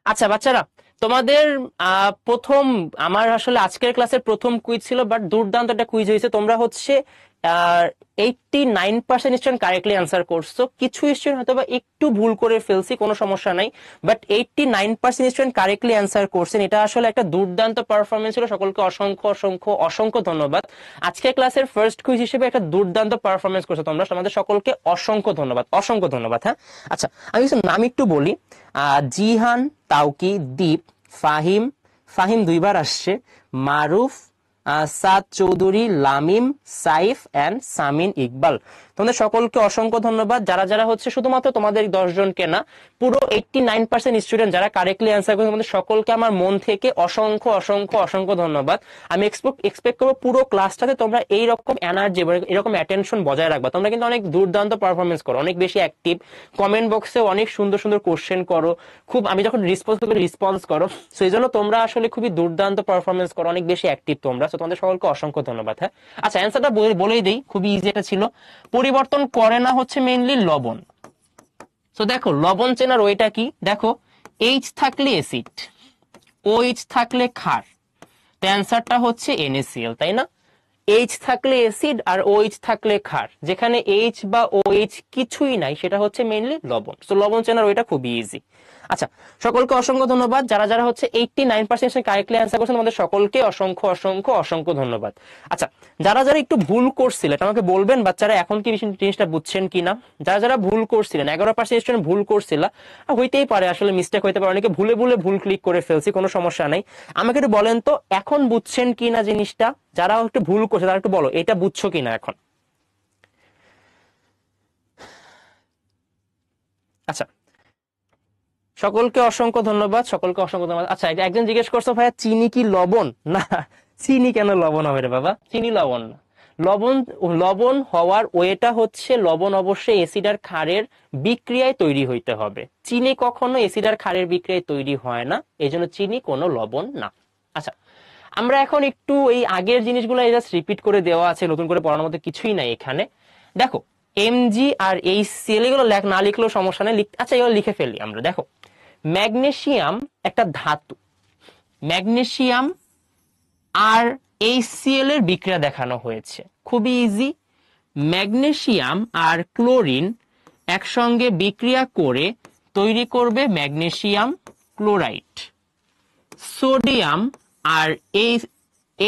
আচ্ছা বাচ্চারা, তোমাদের প্রথম, আমার আসলে আজকের ক্লাসের প্রথম কুইজ ছিল, বাট দুর্দান্ত একটা কুইজ হয়েছে। তোমরা হচ্ছে 89% স্টুডেন্ট কারেক্টলি অ্যান্সার করছো, কিছু স্টুডেন্ট হয়তো বা একটু ভুল করে ফেলছি, কোনো সমস্যা নাই, বাট 89% স্টুডেন্ট কারেক্টলি অ্যান্সার করছেন। এটা আসলে একটা দুর্দান্ত পারফরমেন্স ছিল। সকলকে অসংখ্য অসংখ্য অসংখ্য ধন্যবাদ। আজকের ক্লাসের ফার্স্ট কুইজ হিসেবে একটা দুর্দান্ত পারফরমেন্স করছো তোমরা, তোমাদের সকলকে অসংখ্য ধন্যবাদ, অসংখ্য ধন্যবাদ। হ্যাঁ, আচ্ছা, আমি কিছু নাম একটু বলি। জিহান, তাওকি, দীপ, ফাহিম, ফাহিম 2বার আসছে, মারুফ, সাদ চৌধুরী, লামিম, সাইফ এন্ড সামিন ইকবাল। তোমাদের সকলকে অসংখ্য ধন্যবাদ। যারা যারা হচ্ছে শুধুমাত্র তোমাদের 10 জনকে না, পুরো 89% স্টুডেন্ট যারা কারেক্টলি অ্যান্সার করেছে, তোমাদের সকলকে আমার মন থেকে অসংখ্য অসংখ্য অসংখ্য ধন্যবাদ। আমি এক্সপেক্ট করবো পুরো ক্লাসটাতে তোমরা এইরকম এনার্জি, এরকম অ্যাটেনশন বজায় রাখবা। তোমরা কিন্তু অনেক দুর্দান্ত পারফরমেন্স করো, অনেক বেশি অ্যাক্টিভ, কমেন্ট বক্সে অনেক সুন্দর সুন্দর কোশ্চেন করো, খুব আমি যখন রেসপন্স করো, সো এই জন্য তোমরা আসলে খুবই দুর্দান্ত পারফরমেন্স করো, অনেক বেশি অ্যাক্টিভ তোমরা। তো তোমাদের সকলকে অসংখ্য ধন্যবাদ। হ্যাঁ, আচ্ছা, অ্যান্সারটা বলেই দেই, খুবই ইজি এটা ছিল। পরিবর্তন করে না হচ্ছে মেইনলি লবণ। তো দেখো, লবণ চেনার ওইটা কি, দেখো, এইচ থাকলে অ্যাসিড, OH থাকলে ক্ষার, তো অ্যান্সারটা হচ্ছে NaCl, তাই না? এইচ থাকলে অ্যাসিড আর OH থাকলে ক্ষার, যেখানে এইচ বা OH কিছুই নাই, সেটা হচ্ছে মেইনলি লবণ। তো লবণ চেনার ওইটা খুবই ইজি। আচ্ছা, সকলকে অসংখ্য ধন্যবাদ। যারা যারা হচ্ছে 89% কারেক্টলি অ্যান্সার করছেন, আমাদের সকলকে অসংখ্য অসংখ্য অসংখ্য ধন্যবাদ। আচ্ছা, যারা যারা একটু ভুল করছিলেন আমাকে বলবেন বাচ্চারা এখন কি জিনিসটা বুঝছেন কিনা। যারা যারা ভুল করছিলেন, 11% স্টুডেন্ট ভুল করছিল, হইতেই পারে, আসলে মিস্টেক হইতে পারে, অনেকে ভুলে ভুলে ভুল ক্লিক করে ফেলছি, কোনো সমস্যা নাই। আমাকে একটু বলেন তো এখন বুঝছেন কিনা জিনিসটা। যারা একটু ভুল করছে তারা একটু বলো এটা বুঝছো কিনা এখন। আচ্ছা, সকলকে অসংখ্য ধন্যবাদ, সকলকে অসংখ্য ধন্যবাদ। আচ্ছা, একজন জিজ্ঞেস করছো ভাইয়া চিনি কি লবণ? না, চিনি কেন লবণ হবে রে বাবা, চিনি লবণ না। লবণ, লবণ হওয়ার ওয়েটা হচ্ছে লবণ অবশ্যই অ্যাসিড আর ক্ষারের বিক্রিয়ায় তৈরি হইতে হবে। চিনি কখনো অ্যাসিড আর ক্ষারের বিক্রিয়ায় তৈরি হয় না, এজন্য চিনি কোনো লবণ না। আচ্ছা, আমরা এখন একটু এই আগের জিনিসগুলো জাস্ট রিপিট করে দেওয়া আছে, নতুন করে পড়ানোর মধ্যে কিছুই নাই এখানে। দেখো, Mg আর HCl এগুলো না লিখলেও সমস্যা নেই, আচ্ছা এগুলো লিখে ফেলি আমরা। দেখো, ম্যাগনেসিয়াম একটা ধাতু, ম্যাগনেসিয়াম আর HCl এর বিক্রিয়া দেখানো হয়েছে, খুবই ইজি। ম্যাগনেসিয়াম আর ক্লোরিন একসঙ্গে বিক্রিয়া করে তৈরি করবে ম্যাগনেসিয়াম ক্লোরাইড। সোডিয়াম আর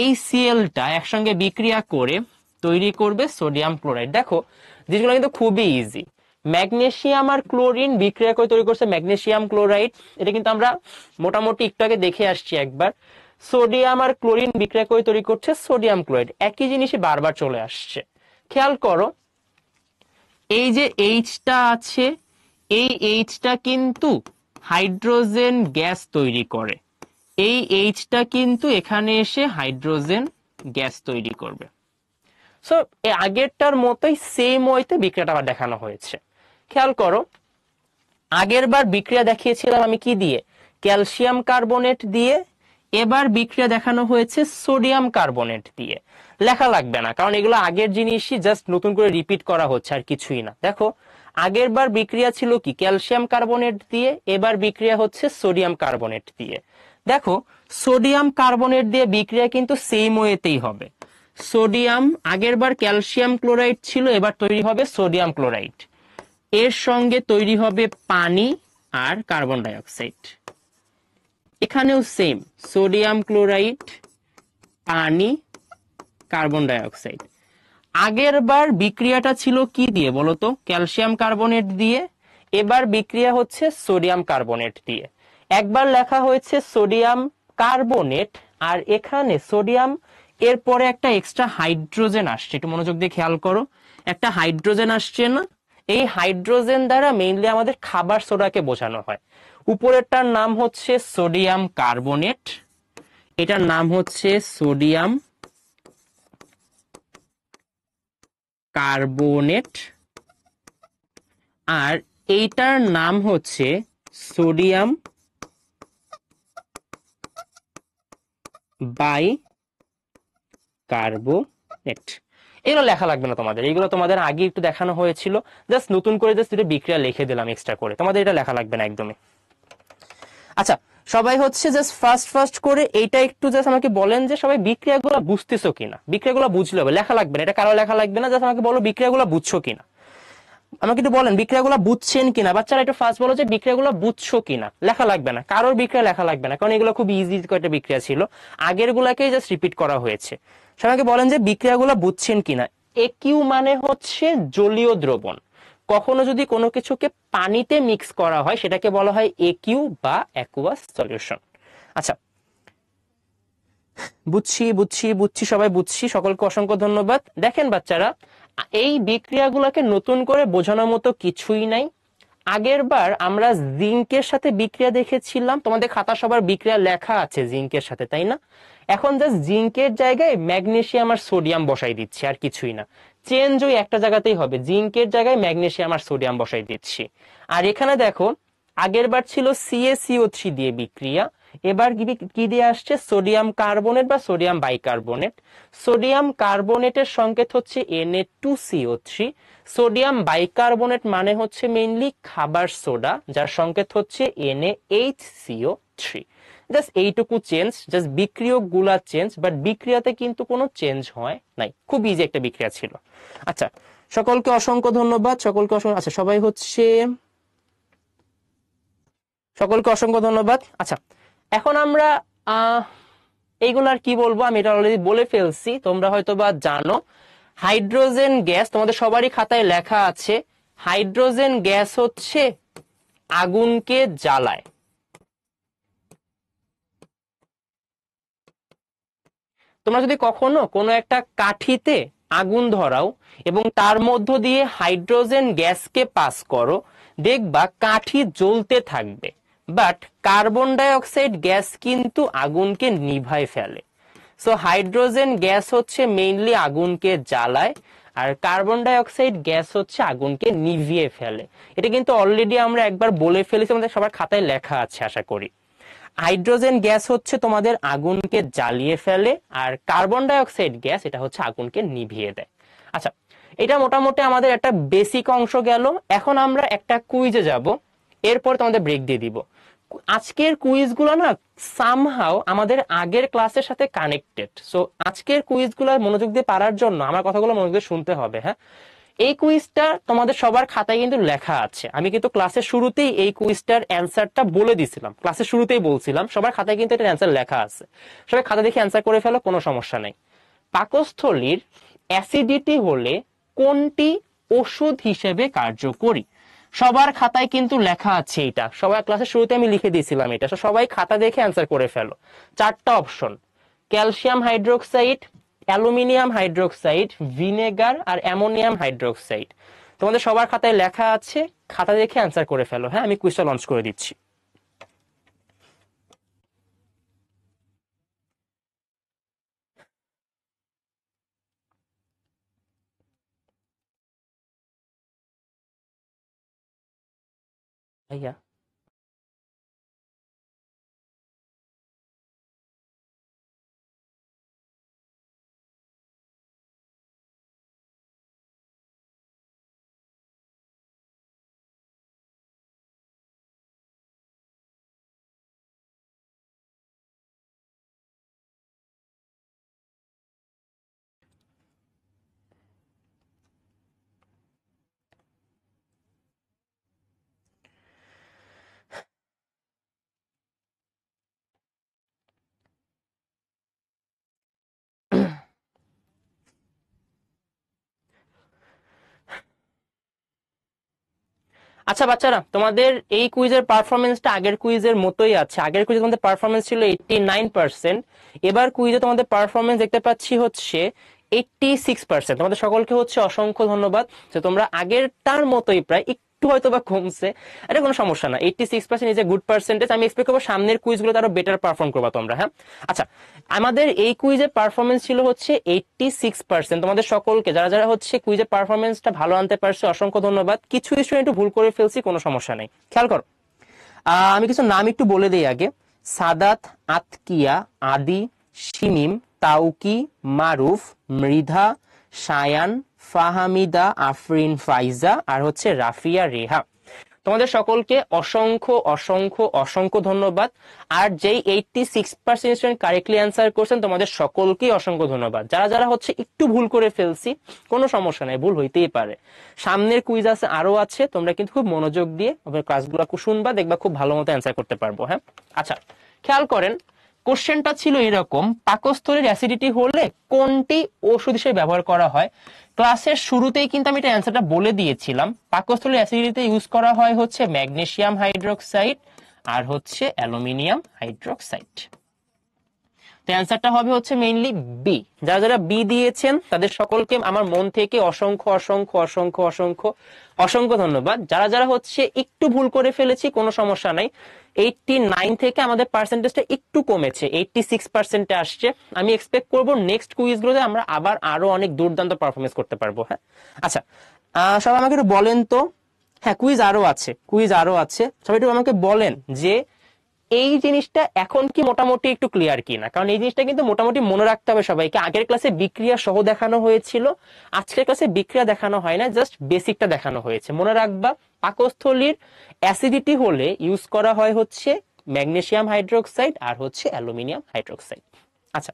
HClটা একসঙ্গে বিক্রিয়া করে তৈরি করবে সোডিয়াম ক্লোরাইড। দেখো, জিনিসগুলো কিন্তু খুবই ইজি। ম্যাগনেসিয়াম আর ক্লোরিন বিক্রিয়া করে তৈরি করছে ম্যাগনেসিয়াম ক্লোরাইড, এটা কিন্তু আমরা মোটামুটি একটু আগে দেখে আসছি একবার। সোডিয়াম আর ক্লোরিন বিক্রিয়া করে তৈরি করছে সোডিয়াম ক্লোরাইড, একই জিনিসই বারবার চলে আসছে। খেয়াল করো, এই যে এইচটা আছে, এই এইচটা কিন্তু হাইড্রোজেন গ্যাস তৈরি করে, এই এইচটা কিন্তু এখানে এসে হাইড্রোজেন গ্যাস তৈরি করবে। সো আগেরটার মতোই সেম ওয়েতে বিক্রিয়াটা আবার দেখানো হয়েছে। খেয়াল করো, আগের বার বিক্রিয়া দেখিয়েছিলাম আমি কি দিয়ে, ক্যালসিয়াম কার্বনেট দিয়ে, এবার বিক্রিয়া দেখানো হয়েছে সোডিয়াম কার্বনেট দিয়ে। লেখা লাগবে না, কারণ এগুলো আগের জিনিসই, জাস্ট নতুন করে রিপিট করা হচ্ছে আর কিছুই না। দেখো, আগের বার বিক্রিয়া ছিল কি ক্যালসিয়াম কার্বনেট দিয়ে, এবার বিক্রিয়া হচ্ছে সোডিয়াম কার্বনেট দিয়ে। দেখো, সোডিয়াম কার্বনেট দিয়ে বিক্রিয়া কিন্তু সেম ওয়েতেই হবে। সোডিয়াম, আগের বার ক্যালসিয়াম ক্লোরাইড ছিল, এবার তৈরি হবে সোডিয়াম ক্লোরাইড, এর সঙ্গে তৈরি হবে পানি আর কার্বন ডাই অক্সাইড। এখানেও সেম, সোডিয়াম ক্লোরাইড, পানি, কার্বন ডাই অক্সাইড। আগের বার বিক্রিয়াটা ছিল কি দিয়ে বলতো, ক্যালসিয়াম কার্বনেট দিয়ে, এবার বিক্রিয়া হচ্ছে সোডিয়াম কার্বনেট দিয়ে। একবার লেখা হয়েছে সোডিয়াম কার্বনেট, আর এখানে সোডিয়াম এরপরে একটা এক্সট্রা হাইড্রোজেন আসছে, একটু মনোযোগ দিয়ে খেয়াল করো, একটা হাইড্রোজেন আসছে না? এই হাইড্রোজেন দ্বারা মেইনলি আমাদের খাবার সোডাকে বোঝানো হয়। উপরেরটার নাম হচ্ছে সোডিয়াম কার্বনেট, এটার নাম হচ্ছে সোডিয়াম কার্বনেট, আর এইটার নাম হচ্ছে সোডিয়াম বাই কার্বনেট। এগুলো লেখা লাগবে না তোমাদের, এগুলো তোমাদের আগে একটু দেখানো হয়েছিল, জাস্ট নতুন করে জাস্ট এটা বিক্রিয়া লিখে দিলাম এক্সট্রা করে, তোমাদের এটা লেখা লাগবে না একদমই। আচ্ছা, সবাই হচ্ছে জাস্ট ফার্স্ট করে এইটা একটু জাস্ট আমাকে বলেন যে সবাই বিক্রিয়াগুলো বুঝতেছো কিনা। বিক্রিয়াগুলো বুঝলে হবে, লেখা লাগবে না, এটা কারো লেখা লাগবে না, জাস্ট আমাকে বলো বিক্রিয়াগুলো বুঝছো কিনা। আমাকে একটু বলেন বিক্রিয়াগুলো বুঝছেন কিনা। বাচ্চারা একটু ফার্স্ট বলো যে বিক্রিয়াগুলো বুঝছো কিনা। লেখা লাগবে না, কারোর বিক্রিয়া লেখা লাগবে না, কারণ এগুলো খুব ইজি কয়েকটা বিক্রিয়া ছিল, আগের গুলাকেই জাস্ট রিপিট করা হয়েছে। সবাইকে বলেন যে বিক্রিয়াগুলো বুঝছেন কিনা। একিউ মানে হচ্ছে জলীয় দ্রবণ। কখনো যদি কোনো কিছুকে পানিতে মিক্স করা হয় সেটাকে বলা হয় একিউ বা অ্যাকুয়াস সলিউশন। আচ্ছা, বুঝছি বুঝছি বুঝছি, সবাই বুঝছি, সকলকে অসংখ্য ধন্যবাদ। দেখেন বাচ্চারা, এই বিক্রিয়াগুলোকে নতুন করে বোঝানোর মতো কিছুই নাই। আগের বার আমরা জিঙ্কের সাথে বিক্রিয়া দেখেছিলাম, তোমাদের খাতা সবার বিক্রিয়া লেখা আছে জিঙ্কের সাথে, তাই না? এখন জাস্ট জিঙ্কের জায়গায় ম্যাগনেসিয়াম আর সোডিয়াম বসাই দিচ্ছি, আর কিছুই না। চেঞ্জ ওই একটা জায়গাতেই হবে, জিঙ্কের জায়গায় ম্যাগনেসিয়াম আর সোডিয়াম বসাই দিচ্ছি। আর এখানে দেখো, আগের বার ছিল CaCO3 দিয়ে বিক্রিয়া, এবার কি দিয়ে আসছে? সোডিয়াম কার্বনেট বা সোডিয়াম বাইকার্বনেট। সোডিয়াম কার্বনেটের সংকেত হচ্ছে Na2CO3। সোডিয়াম বাইকার্বনেট মানে হচ্ছে মেইনলি খাবার সোডা, যার সংকেত হচ্ছে NaHCO3। জাস্ট এইটুকু চেঞ্জ, জাস্ট বিক্রিয়ক গুলা চেঞ্জ, বাট বিক্রিয়াতে কিন্তু কোনো চেঞ্জ হয় নাই। খুব ইজি একটা বিক্রিয়া ছিল। আচ্ছা, সকলকে অসংখ্য ধন্যবাদ, সকলকে অসংখ্য। আচ্ছা, সবাই হচ্ছে, সকলকে অসংখ্য ধন্যবাদ। আচ্ছা, এখন আমরা এইগুলার কি বলবো, আমি এটা অলরেডি বলে ফেলছি, তোমরা হয়তো বা জানো। হাইড্রোজেন গ্যাস তোমাদের সবারই খাতায় লেখা আছে। হাইড্রোজেন গ্যাস হচ্ছে আগুনকে জ্বালায়। তোমরা যদি কখনো কোনো একটা কাঠিতে আগুন ধরাও এবং তার মধ্য দিয়ে হাইড্রোজেন গ্যাসকে পাস করো, দেখবা কাঠি জ্বলতে থাকবে, but carbon dioxide gas কিন্তু আগুনকে নিভায় ফেলে। সো হাইড্রোজেন গ্যাস হচ্ছে মেইনলি আগুনকে জ্বালায়, আর কার্বন ডাই অক্সাইড গ্যাস হচ্ছে আগুনকে নিভিয়ে ফেলে। এটা কিন্তু অলরেডি আমরা একবার বলে ফেলেছি, আমাদের সবার খাতায় লেখা আছে আশা করি। হাইড্রোজেন গ্যাস হচ্ছে তোমাদের আগুনকে জ্বালিয়ে ফেলে, আর কার্বন ডাই অক্সাইড গ্যাস এটা হচ্ছে আগুনকে নিভিয়ে দেয়। আচ্ছা, এটা মোটামুটি আমাদের একটা বেসিক অংশ গেল। এখন আমরা একটা কুইজে যাব, এরপর তোমাদের ব্রেক দিয়ে দিব। আজকের কুইজগুলো না সামহাও আমাদের আগের ক্লাসের সাথে কানেক্টেড। সো আজকের কুইজগুলো মনোযোগ দিয়ে পারার জন্য আমার কথাগুলো মনোযোগ দিয়ে শুনতে হবে। হ্যাঁ, এই কুইজটা তোমাদের সবার খাতায় কিন্তু লেখা আছে। আমি কিন্তু ক্লাসের শুরুতেই এই কুইজটার অ্যান্সারটা বলে দিছিলাম, ক্লাসের শুরুতেই বলছিলাম সবার খাতায় কিন্তু এটার অ্যান্সার লেখা আছে। সবাই খাতা দেখে অ্যান্সার করে ফেলো, কোনো সমস্যা নেই। পাকস্থলীর অ্যাসিডিটি হলে কোনটি ওষুধ হিসেবে কার্যকরী? সবার খাতায় কিন্তু লেখা আছে এটা, সবার ক্লাসের শুরুতে আমি লিখে দিয়েছিলাম এটা। সবাই খাতা দেখে অ্যান্সার করে ফেলো। চারটা option: calcium hydroxide, aluminium hydroxide, vinegar আর অ্যামোনিয়াম হাইড্রোক্সাইড। তোমাদের সবার খাতায় লেখা আছে, খাতা দেখে অ্যান্সার করে ফেলো। হ্যাঁ, আমি কুইজটা লঞ্চ করে দিচ্ছি। ভাইয়া, আচ্ছা বাচ্চারা, তোমাদের এই কুইজের পারফরমেন্সটা আগের কুইজের মতোই আছে। আগের কুইজে তোমাদের পারফরমেন্স ছিল 89%, এবার কুইজে তোমাদের পারফরমেন্স দেখতে পাচ্ছি হচ্ছে 86%। তোমাদের সকলকে হচ্ছে অসংখ্য ধন্যবাদ যে তোমরা আগেরটার মতোই প্রায়, একটু হয়তো বা কমছে, এটা কোনো সমস্যা না। 86% ইজ এ গুড পার্সেন্টেজ। আমি এক্সপেক্ট করবো সামনের কুইজগুলোতে আরো বেটার পারফর্ম করবা তোমরা। হ্যাঁ, আচ্ছা, আমাদের এই কুইজের পারফরমেন্স ছিল হচ্ছে 86%। তোমাদের সকলকে যারা যারা হচ্ছে কুইজের পারফরমেন্সটা ভালো আনতে পারছে অসংখ্য ধন্যবাদ। কিছু স্টুডেন্ট একটু ভুল করে ফেলছি, কোনো সমস্যা নেই, খেয়াল করো। আমি কিছু নাম একটু বলে দেই আগে: সাদাত, আতকিয়া, আদি, শিমিম, তাউকি, মারুফ, মৃধা, সায়ান, ফাহামিদা, আফরিন, ফাইজা আর হচ্ছে রাফিয়া, রেহা। তোমাদের সকলকে অসংখ্য অসংখ্য অসংখ্য ধন্যবাদ। আর যেই 86% স্টুডেন্ট কারেক্টলি অ্যান্সার করছেন তোমাদের সকলকেই অসংখ্য ধন্যবাদ। যারা যারা হচ্ছে একটু ভুল করে ফেলছি, কোনো সমস্যা নাই, ভুল হইতেই পারে। সামনের কুইজ আছে, আরো আছে, তোমরা কিন্তু খুব মনোযোগ দিয়ে ক্লাসগুলো শুনবা, দেখবা খুব ভালো মতো অ্যান্সার করতে পারবো। হ্যাঁ, আচ্ছা খেয়াল করেন, কোশ্চেনটা ছিল এরকম, পাকস্থলীর অ্যাসিডিটি হলে কোনটি ওষুধ হিসেবে ব্যবহার করা হয়। ক্লাসের শুরুতেই কিন্তু আমি এটা অ্যান্সারটা বলে দিয়েছিলাম। পাকস্থলীর অ্যাসিডিটিতে ইউজ করা হয় হচ্ছে ম্যাগনেসিয়াম হাইড্রোক্সাইড আর হচ্ছে অ্যালুমিনিয়াম হাইড্রোক্সাইড। তো অ্যান্সারটা হবে হচ্ছে মেইনলি বি। যারা যারা বি দিয়েছেন তাদের সকলকে আমার মন থেকে অসংখ্য অসংখ্য অসংখ্য অসংখ্য অসংখ্য ধন্যবাদ। যারা যারা হচ্ছে একটু ভুল করে ফেলেছি, কোনো সমস্যা নাই। 89 থেকে আমাদের পার্সেন্টেজটা একটু কমেছে, 86% আসছে। আমি এক্সপেক্ট করব নেক্সট কুইজগুলোতে আমরা আবার আরো অনেক দুর্দান্ত পারফরমেন্স করতে পারবো। হ্যাঁ, আচ্ছা সবাই আমাকে একটু বলেন তো। হ্যাঁ, কুইজ আরো আছে, কুইজ আরো আছে। সবাই একটু আমাকে বলেন যে এই জিনিসটা এখন কি মোটামুটি একটু ক্লিয়ার কিনা, কারণ এই জিনিসটা কিন্তু মোটামুটি মনে রাখতে হবে সবাইকে। আগের ক্লাসে বিক্রিয়া সহ দেখানো হয়েছিল, আজকের ক্লাসে বিক্রিয়া দেখানো হয় না, জাস্ট বেসিকটা দেখানো হয়েছে। মনে রাখবা, পাকস্থলীর অ্যাসিডিটি হলে ইউজ করা হয় হচ্ছে ম্যাগনেসিয়াম হাইড্রোক্সাইড আর হচ্ছে অ্যালুমিনিয়াম হাইড্রোক্সাইড। আচ্ছা,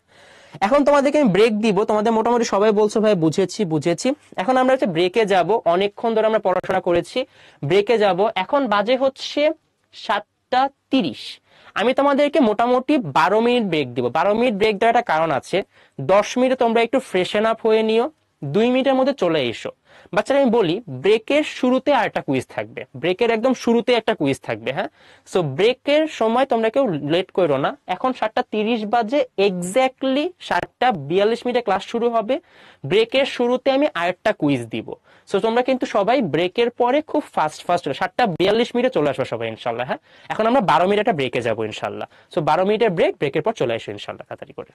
এখন তোমাদেরকে আমি ব্রেক দিব। তোমাদের মোটামুটি সবাই বলছো ভাই বুঝেছি বুঝেছি। এখন আমরা হচ্ছে ব্রেকে যাব, অনেকক্ষণ ধরে আমরা পড়াশোনা করেছি, ব্রেকে যাব। এখন বাজে হচ্ছে 7:30। আমি তোমাদেরকে মোটামুটি 12 মিনিট ব্রেক দিব। 12 মিনিট ব্রেক দেওয়ার একটা কারণ আছে। 10 মিনিটে তোমরা একটু ফ্রেশন আপ হয়ে নিও, 2 মিনিটের মধ্যে চলে এসো। বাচ্চারা আমি বলি, ব্রেকের শুরুতে আর একটা কুইজ থাকবে, ব্রেকের একদম শুরুতে একটা কুইজ থাকবে। হ্যাঁ, সো ব্রেকের সময় তোমরা কেউ লেট করো না। এখন 7:30 বাজে, এক্স্যাক্টলি 7:42 ক্লাস শুরু হবে। ব্রেকের শুরুতে আমি আরেকটা কুইজ দিব। সো তোমরা কিন্তু সবাই ব্রেকের পরে খুব ফাস্ট ফাস্ট 7:42 চলে আসবে সবাই ইনশাল্লাহ। হ্যাঁ, এখন আমরা 12 মিনিট একটা ব্রেকে যাবো ইনশাল্লাহ। সো 12 মিনিটের ব্রেক, ব্রেকের পর চলে আসো ইনশাল্লাহ তাড়াতাড়ি করে।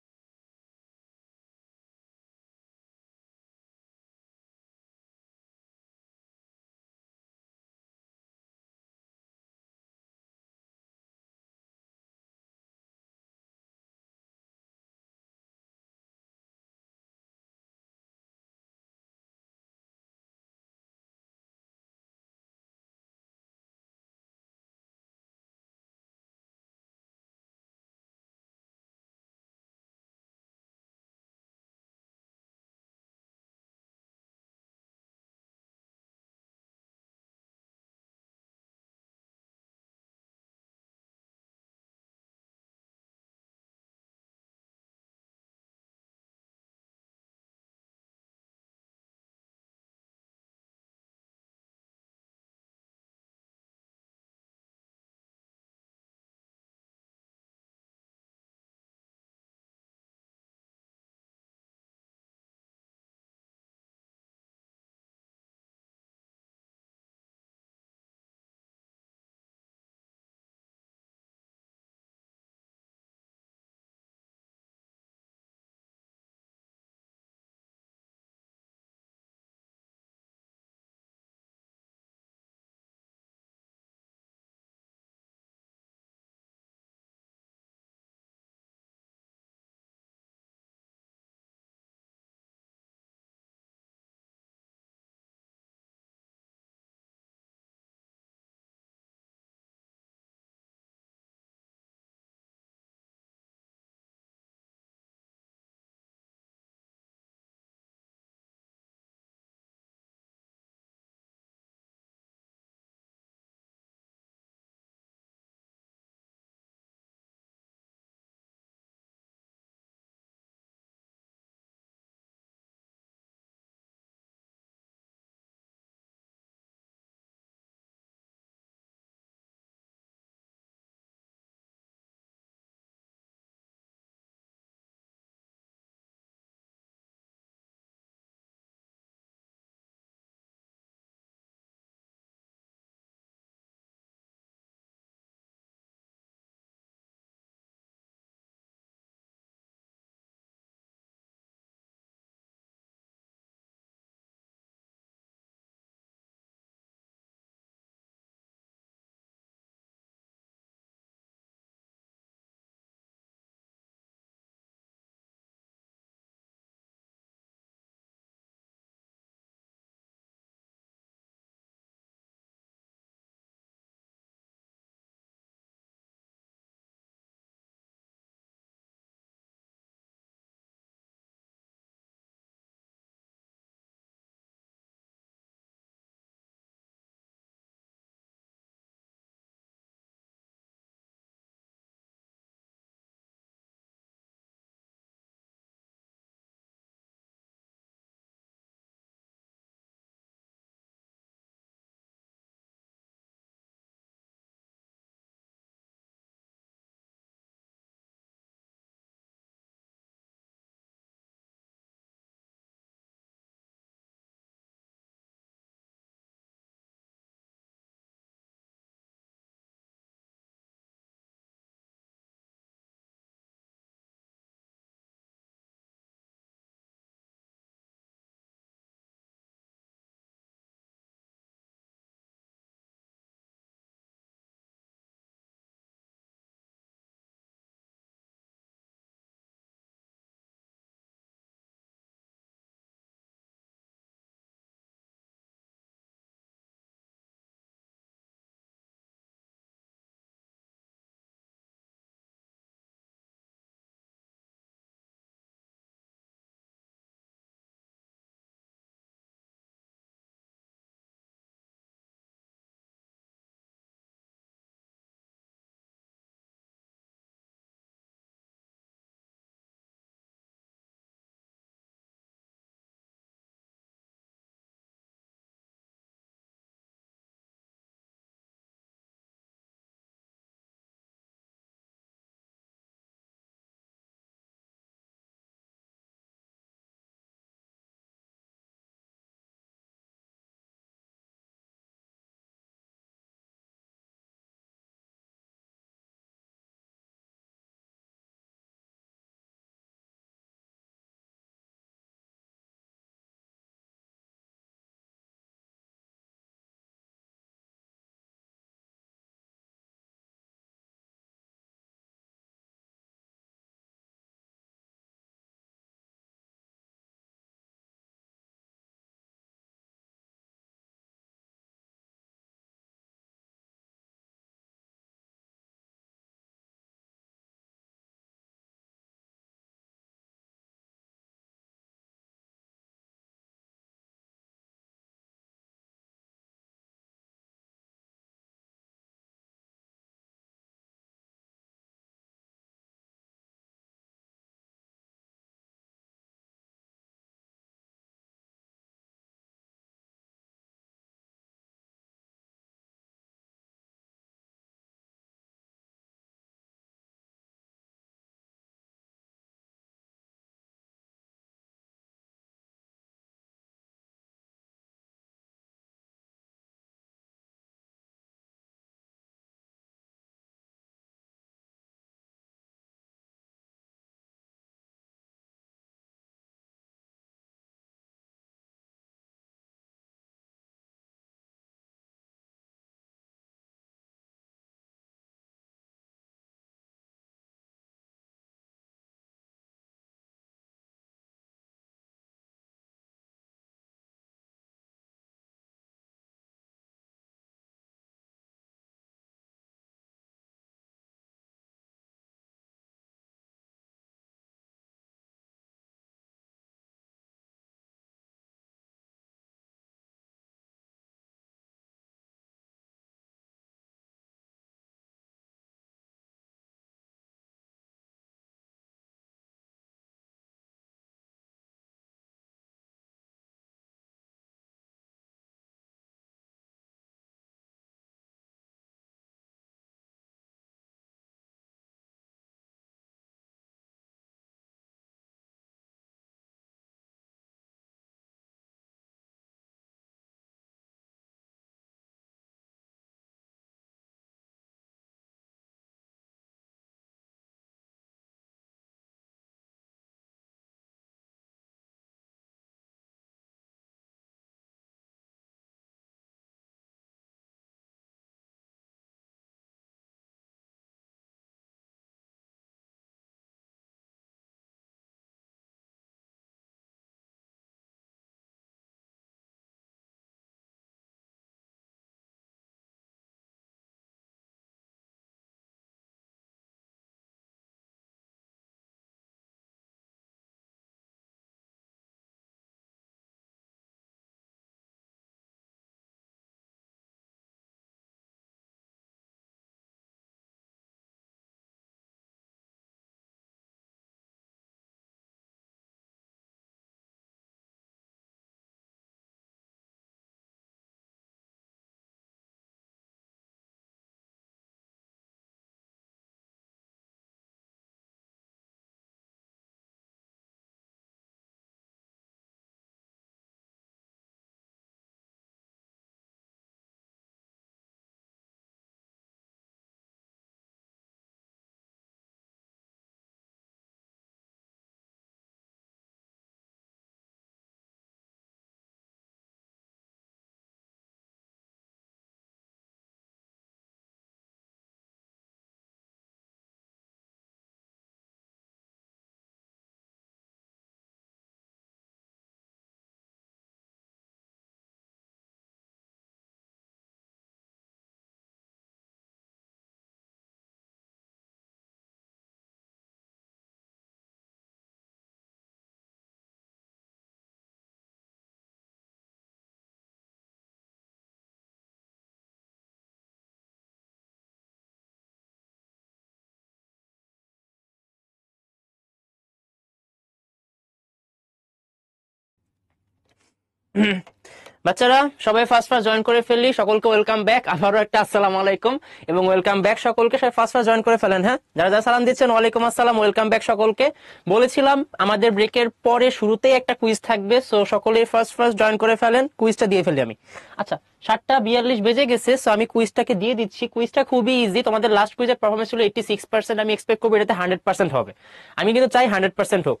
বাচ্চারা সবাই ফার্স্ট ফার্স্ট জয়েন করে ফেললি, সকলকে ওয়েলকাম ব্যাক, আবারও একটা আসসালামু আলাইকুম এবং ওয়েলকাম ব্যাক সকলকে। সবাই ফার্স্ট ফার্স্ট জয়েন করে ফেলেন। হ্যাঁ, যারা যারা সালাম দিচ্ছেন ওয়ালাইকুম আসসালাম, ওয়েলকাম ব্যাক সকলকে। বলেছিলাম আমাদের ব্রেকের পরে শুরুতেই একটা কুইজ থাকবে, সো সকলেই ফার্স্ট ফার্স্ট জয়েন করে ফেলেন। কুইজটা দিয়ে ফেলি আমি। আচ্ছা, 7:42 বেজে গেছে, সো আমি কুইজটাকে দিয়ে দিচ্ছি। কুইজটা খুবই ইজি। তোমাদের লাস্ট কুইজের পারফরমেন্স ছিল 86%, আমি এক্সপেক্ট করবো এটাতে 100% হবে। আমি কিন্তু চাই 100% হোক।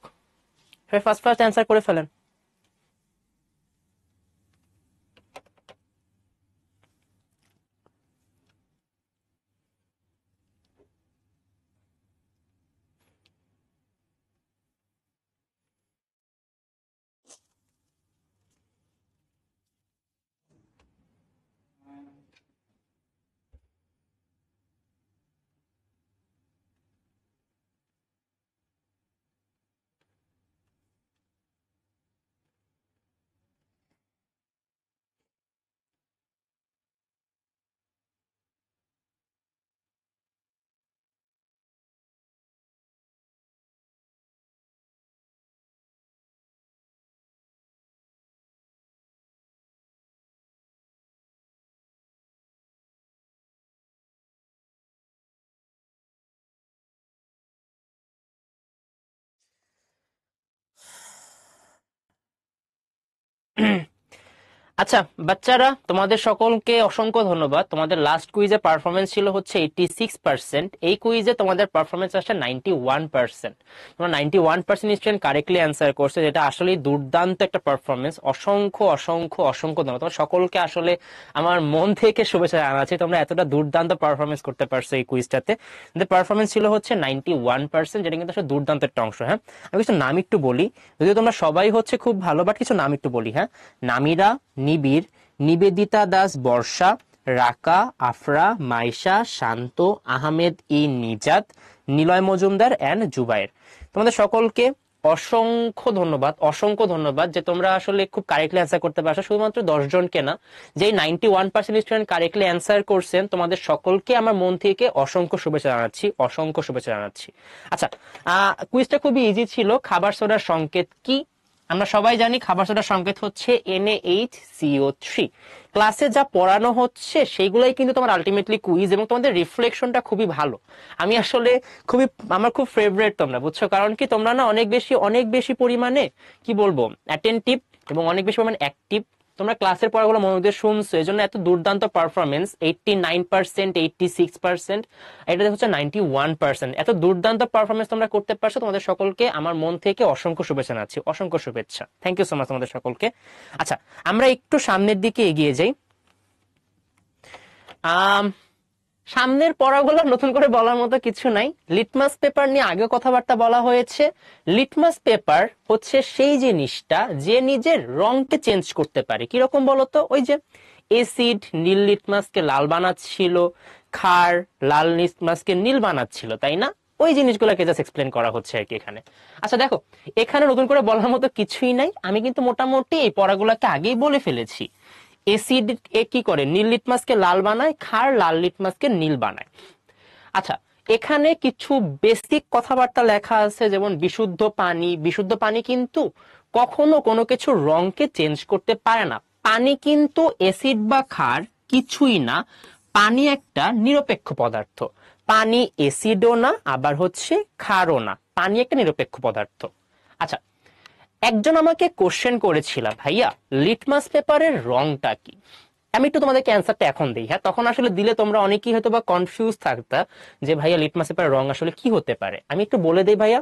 সবাই ফার্স্ট ফার্স্ট অ্যান্সার করে ফেলেন। আচ্ছা বাচ্চারা, তোমাদের সকলকে অসংখ্য ধন্যবাদ। তোমাদের লাস্ট কুইজে পারফরমেন্স ছিল হচ্ছে 86%, এই কুইজে তোমাদের পারফরমেন্স আসছে 91%। তোমরা 91% স্টুডেন্ট কারেক্টলি অ্যান্সার করছে, যেটা আসলে দুর্দান্ত একটা পারফরমেন্স। অসংখ্য অসংখ্য অসংখ্য ধন্যবাদ তোমার সকলকে। আসলে আমার মন থেকে শুভেচ্ছা জানাচ্ছি, তোমরা এতটা দুর্দান্ত পারফরমেন্স করতে পারছো এই কুইজটাতে। পারফরমেন্স ছিল হচ্ছে 91%, যেটা কিন্তু আসলে দুর্দান্ত একটা অংশ। হ্যাঁ, আমি কিছু নাম একটু বলি, যদিও তোমরা সবাই হচ্ছে খুব ভালো, বাট কিছু নাম একটু বলি। হ্যাঁ, নামিরা, নিবিড়, নিবেদিতা দাস, বর্ষা, রাকা, আফরা, মাইশা, শান্ত, আহমেদ ই নিজাত, নিলয় মজুমদার এন্ড জুবাইর। তোমাদের সকলকে অসংখ্য ধন্যবাদ, অসংখ্য ধন্যবাদ যে তোমরা আসলে খুব কারেক্টলি অ্যান্সার করতে পারছো। শুধুমাত্র 10 জনকে না, যে 91% স্টুডেন্ট কারেক্টলি অ্যান্সার করছেন, তোমাদের সকলকে আমার মন থেকে অসংখ্য শুভেচ্ছা জানাচ্ছি, অসংখ্য শুভেচ্ছা জানাচ্ছি। আচ্ছা, কুইজটা খুবই ইজি ছিল। খাবার সোডার সংকেত কি? আমরা সবাই জানি খাবার সোডার সংকেত হচ্ছে NaHCO3। ক্লাসে যা পড়ানো হচ্ছে সেইগুলাই কিন্তু তোমার আলটিমেটলি কুইজ, এবং তোমাদের রিফ্লেকশনটা খুবই ভালো। আমি আসলে আমার খুব ফেভারিট তোমরা, বুঝছো? কারণ কি, তোমরা না অনেক বেশি পরিমাণে কি বলবো অ্যাটেন্টিভ এবং অনেক বেশি পরিমাণে অ্যাক্টিভ। তোমরা ক্লাসের পড়াগুলো মনোযোগ দিয়ে শুনছো, এই জন্য এত দুর্দান্ত পারফরমেন্স। 89%, 86%, এটাতে হচ্ছে 91%। এত দুর্দান্ত পারফরমেন্স তোমরা করতে পারছো। তোমাদের সকলকে আমার মন থেকে অসংখ্য শুভেচ্ছা জানাচ্ছি, অসংখ্য শুভেচ্ছা। থ্যাংক ইউ সো মাচ তোমাদের সকলকে। আচ্ছা, আমরা একটু সামনের দিকে এগিয়ে যাই। সামনের পড়াগুলো নতুন করে বলার মতো কিছু নাই। লিটমাস পেপার নিয়ে আগে কথাবার্তা বলা হয়েছে। লিটমাস পেপার হচ্ছে সেই জিনিসটা যে নিজের রংকে চেঞ্জ করতে পারে। কিরকম বলতো? ওই যে এসিড নীল লিটমাসকে লাল বানাচ্ছিল, ক্ষার লাল লিটমাসকে নীল বানাচ্ছিল, তাই না? ওই জিনিসগুলোকে জাস্ট এক্সপ্লেন করা হচ্ছে আর কি এখানে। আচ্ছা দেখো, এখানে নতুন করে বলার মতো কিছুই নাই। আমি কিন্তু মোটামুটি এই পড়াগুলোকে আগেই বলে ফেলেছি। এসিড এ কি করে? নীল লিটমাসকে লাল বানায়, ক্ষার লাল লিটমাসকে নীল বানায়। আচ্ছা, এখানে কিছু বেসিক কথাবার্তা লেখা আছে, যেমন বিশুদ্ধ পানি। বিশুদ্ধ পানি কিন্তু কখনো কোনো কিছু রংকে চেঞ্জ করতে পারে না। পানি কিন্তু অ্যাসিড বা ক্ষার কিছুই না। পানি একটা নিরপেক্ষ পদার্থ। পানি অ্যাসিডও না, আবার হচ্ছে ক্ষারও না। পানি একটা নিরপেক্ষ পদার্থ। আচ্ছা, একজন আমাকে কোশ্চেন করেছিল, ভাইয়া লিটমাস পেপারের রংটা কি? আমি একটু তোমাদেরকে অ্যান্সারটা এখন দিই। হ্যাঁ, তখন আসলে দিলে তোমরা অনেকেই হয়তো বা কনফিউজ থাকতা যে ভাইয়া লিটমাস পেপারের রং আসলে কি হতে পারে। আমি একটু বলে দেই ভাইয়া,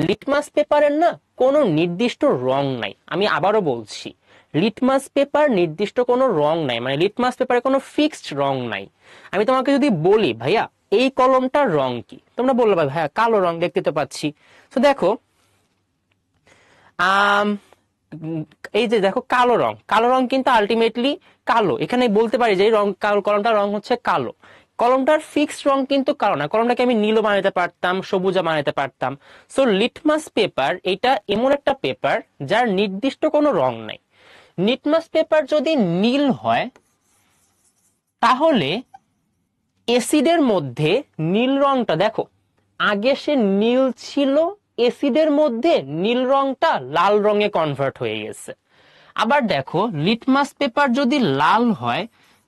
লিটমাস পেপারের না কোনো নির্দিষ্ট রং নাই। আমি আবারও বলছি, লিটমাস পেপার নির্দিষ্ট কোনো রং নাই, মানে লিটমাস পেপারে কোনো ফিক্সড রং নাই। আমি তোমাকে যদি বলি ভাইয়া এই কলমটার রং কি, তোমরা বললো ভাইয়া কালো রং, দেখতে তো পাচ্ছি। তো দেখো, এই যে দেখো কালো রং, কালো রং কিন্তু আলটিমেটলি কালো। এখানে বলতে পারি যে রং কলমটার রং হচ্ছে কালো। কলমটার ফিক্সড রং কিন্তু কালো না। কলমটাকে আমি নীলও বানাতে পারতাম, সবুজা বানাতে পারতাম। সো লিটমাস পেপার এটা এমন একটা পেপার যার নির্দিষ্ট কোনো রং নাই। লিটমাস পেপার যদি নীল হয়, তাহলে অ্যাসিডের মধ্যে নীল রংটা দেখো, আগে সে নীল ছিল, অ্যাসিডের মধ্যে নীল রংটা লাল রঙে কনভার্ট হয়ে গেছে। আবার দেখো লিটমাস পেপার যদি লাল হয়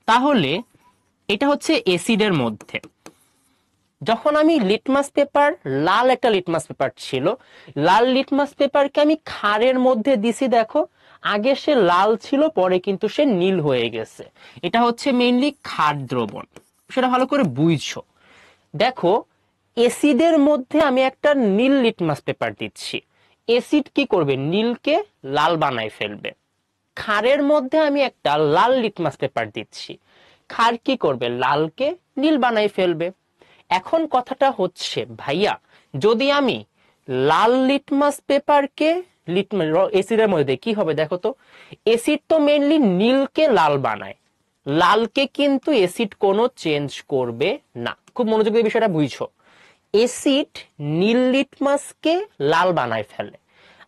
তাহলে এটা হচ্ছে অ্যাসিডের মধ্যে। যখন আমি লিটমাস পেপার, লাল একটা লিটমাস পেপার ছিল, লাল লিটমাস পেপারকে আমি ক্ষারের মধ্যে দিছি, দেখো আগে সে লাল ছিল, পরে কিন্তু সে নীল হয়ে গেছে। এটা হচ্ছে মেইনলি ক্ষার দ্রবণ, সেটা ভালো করে বুঝছো। দেখো অ্যাসিডের মধ্যে আমি একটা নীল লিটমাস পেপার দিচ্ছি, অ্যাসিড কি করবে, নীলকে লাল বানায় ফেলবে। ক্ষারের মধ্যে আমি একটা লাল লিটমাস পেপার দিচ্ছি, ক্ষার কি করবে, লালকে নীল বানায় ফেলবে। এখন কথাটা হচ্ছে ভাইয়া, যদি আমি লাল লিটমাস পেপারকে অ্যাসিডের মধ্যে কি হবে দেখো তো, অ্যাসিড তো মেইনলি নীলকে লাল বানায়, লালকে কিন্তু অ্যাসিড কোনো চেঞ্জ করবে না। খুব মনোযোগ দিয়ে বিষয়টা বুঝছো, অ্যাসিড নীল লিটমাসকে লাল বানায় ফেলে।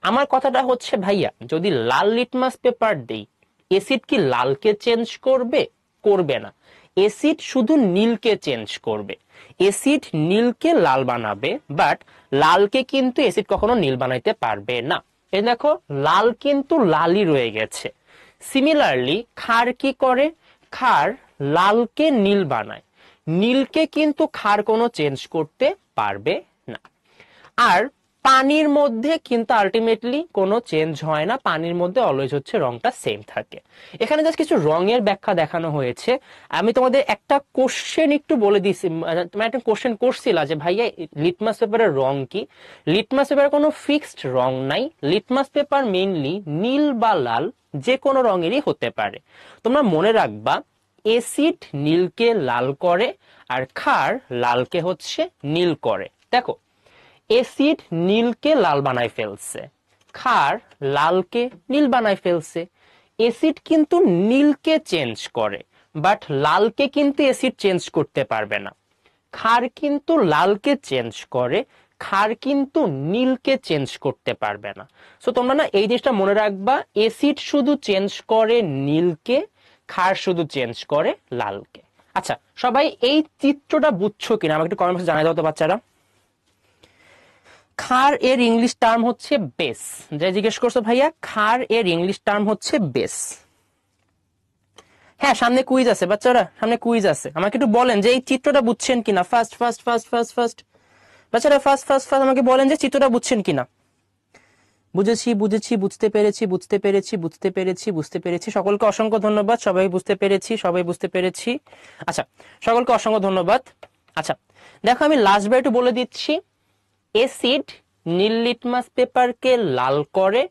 আমার কথাটা হচ্ছে ভাইয়া, যদি লাল লিটমাস পেপার দেই, অ্যাসিড কি লালকে চেঞ্জ করবে? করবে না, অ্যাসিড শুধু নীলকে চেঞ্জ করবে। অ্যাসিড নীলকে লাল বানাবে, বাট লালকে কিন্তু অ্যাসিড কখনো নীল বানাইতে পারবে না। এই দেখো লাল কিন্তু লালই রয়ে গেছে। সিমিলারলি ক্ষার কি করে, ক্ষার লালকে নীল বানায়, নীলকে কিন্তু ক্ষার কোনো চেঞ্জ করতে পারবে না। আর পানির মধ্যে কিন্তু আলটিমেটলি কোনো চেঞ্জ হয় না, পানির মধ্যে অলওয়েজ হচ্ছে রংটা সেম থাকে। এখানে জাস্ট কিছু রঙের ব্যাখ্যা দেখানো হয়েছে। আমি তোমাদের একটা কোশ্চেন একটু বলে দিছি, তোমার একটা কোশ্চেন করছিলা যে ভাইয়া লিটমাস পেপারের রং কি। লিটমাস পেপারের কোনো ফিক্সড রং নাই, লিটমাস পেপার মেইনলি নীল বা লাল যে কোনো রঙেরই হতে পারে। তোমরা মনে রাখবা, অ্যাসিড নীলকে লাল করে আর ক্ষার লালকে হচ্ছে নীল করে। দেখো অ্যাসিড নীলকে লাল বানায় ফেলছে, ক্ষার লালকে নীল বানায় ফেলছে। অ্যাসিড কিন্তু নীলকে চেঞ্জ করে, বাট লালকে কিন্তু অ্যাসিড চেঞ্জ করতে পারবে না। ক্ষার কিন্তু লালকে চেঞ্জ করে, ক্ষার কিন্তু নীলকে চেঞ্জ করতে পারবে না। সো তোমরা না এই জিনিসটা মনে রাখবা, অ্যাসিড শুধু চেঞ্জ করে নীলকে, ক্ষার শুধু চেঞ্জ করে লালকে। আচ্ছা সবাই এই চিত্রটা বুঝছো কিনা আমাকে একটু কমেন্ট বক্সে জানাই দাও তো বাচ্চারা। ক্ষার এর ইংলিশ টার্ম হচ্ছে বেস। যে জিজ্ঞেস করছো ভাইয়া, ক্ষার এর ইংলিশ টার্ম হচ্ছে বেস। হ্যাঁ সামনে কুইজ আছে বাচ্চারা, সামনে কুইজ আছে। আমাকে একটু বলেন যে এই চিত্রটা বুঝছেন কিনা, first first first first first বাচ্চারা, ফার্স্ট ফার্স্ট ফার্স্ট আমাকে বলেন যে চিত্রটা বুঝছেন কিনা। বুঝেছি বুঝেছি, বুঝতে পেরেছি বুঝতে পেরেছি বুঝতে পেরেছি বুঝতে পেরেছি। সকলকে অসংখ্য ধন্যবাদ, সবাই বুঝতে পেরেছি সবাই বুঝতে পেরেছি। আচ্ছা সকলকে অসংখ্য ধন্যবাদ। আচ্ছা দেখো আমি লাস্ট বার একটু বলে দিচ্ছি, অ্যাসিড নীল লিটমাস পেপারকে লাল করে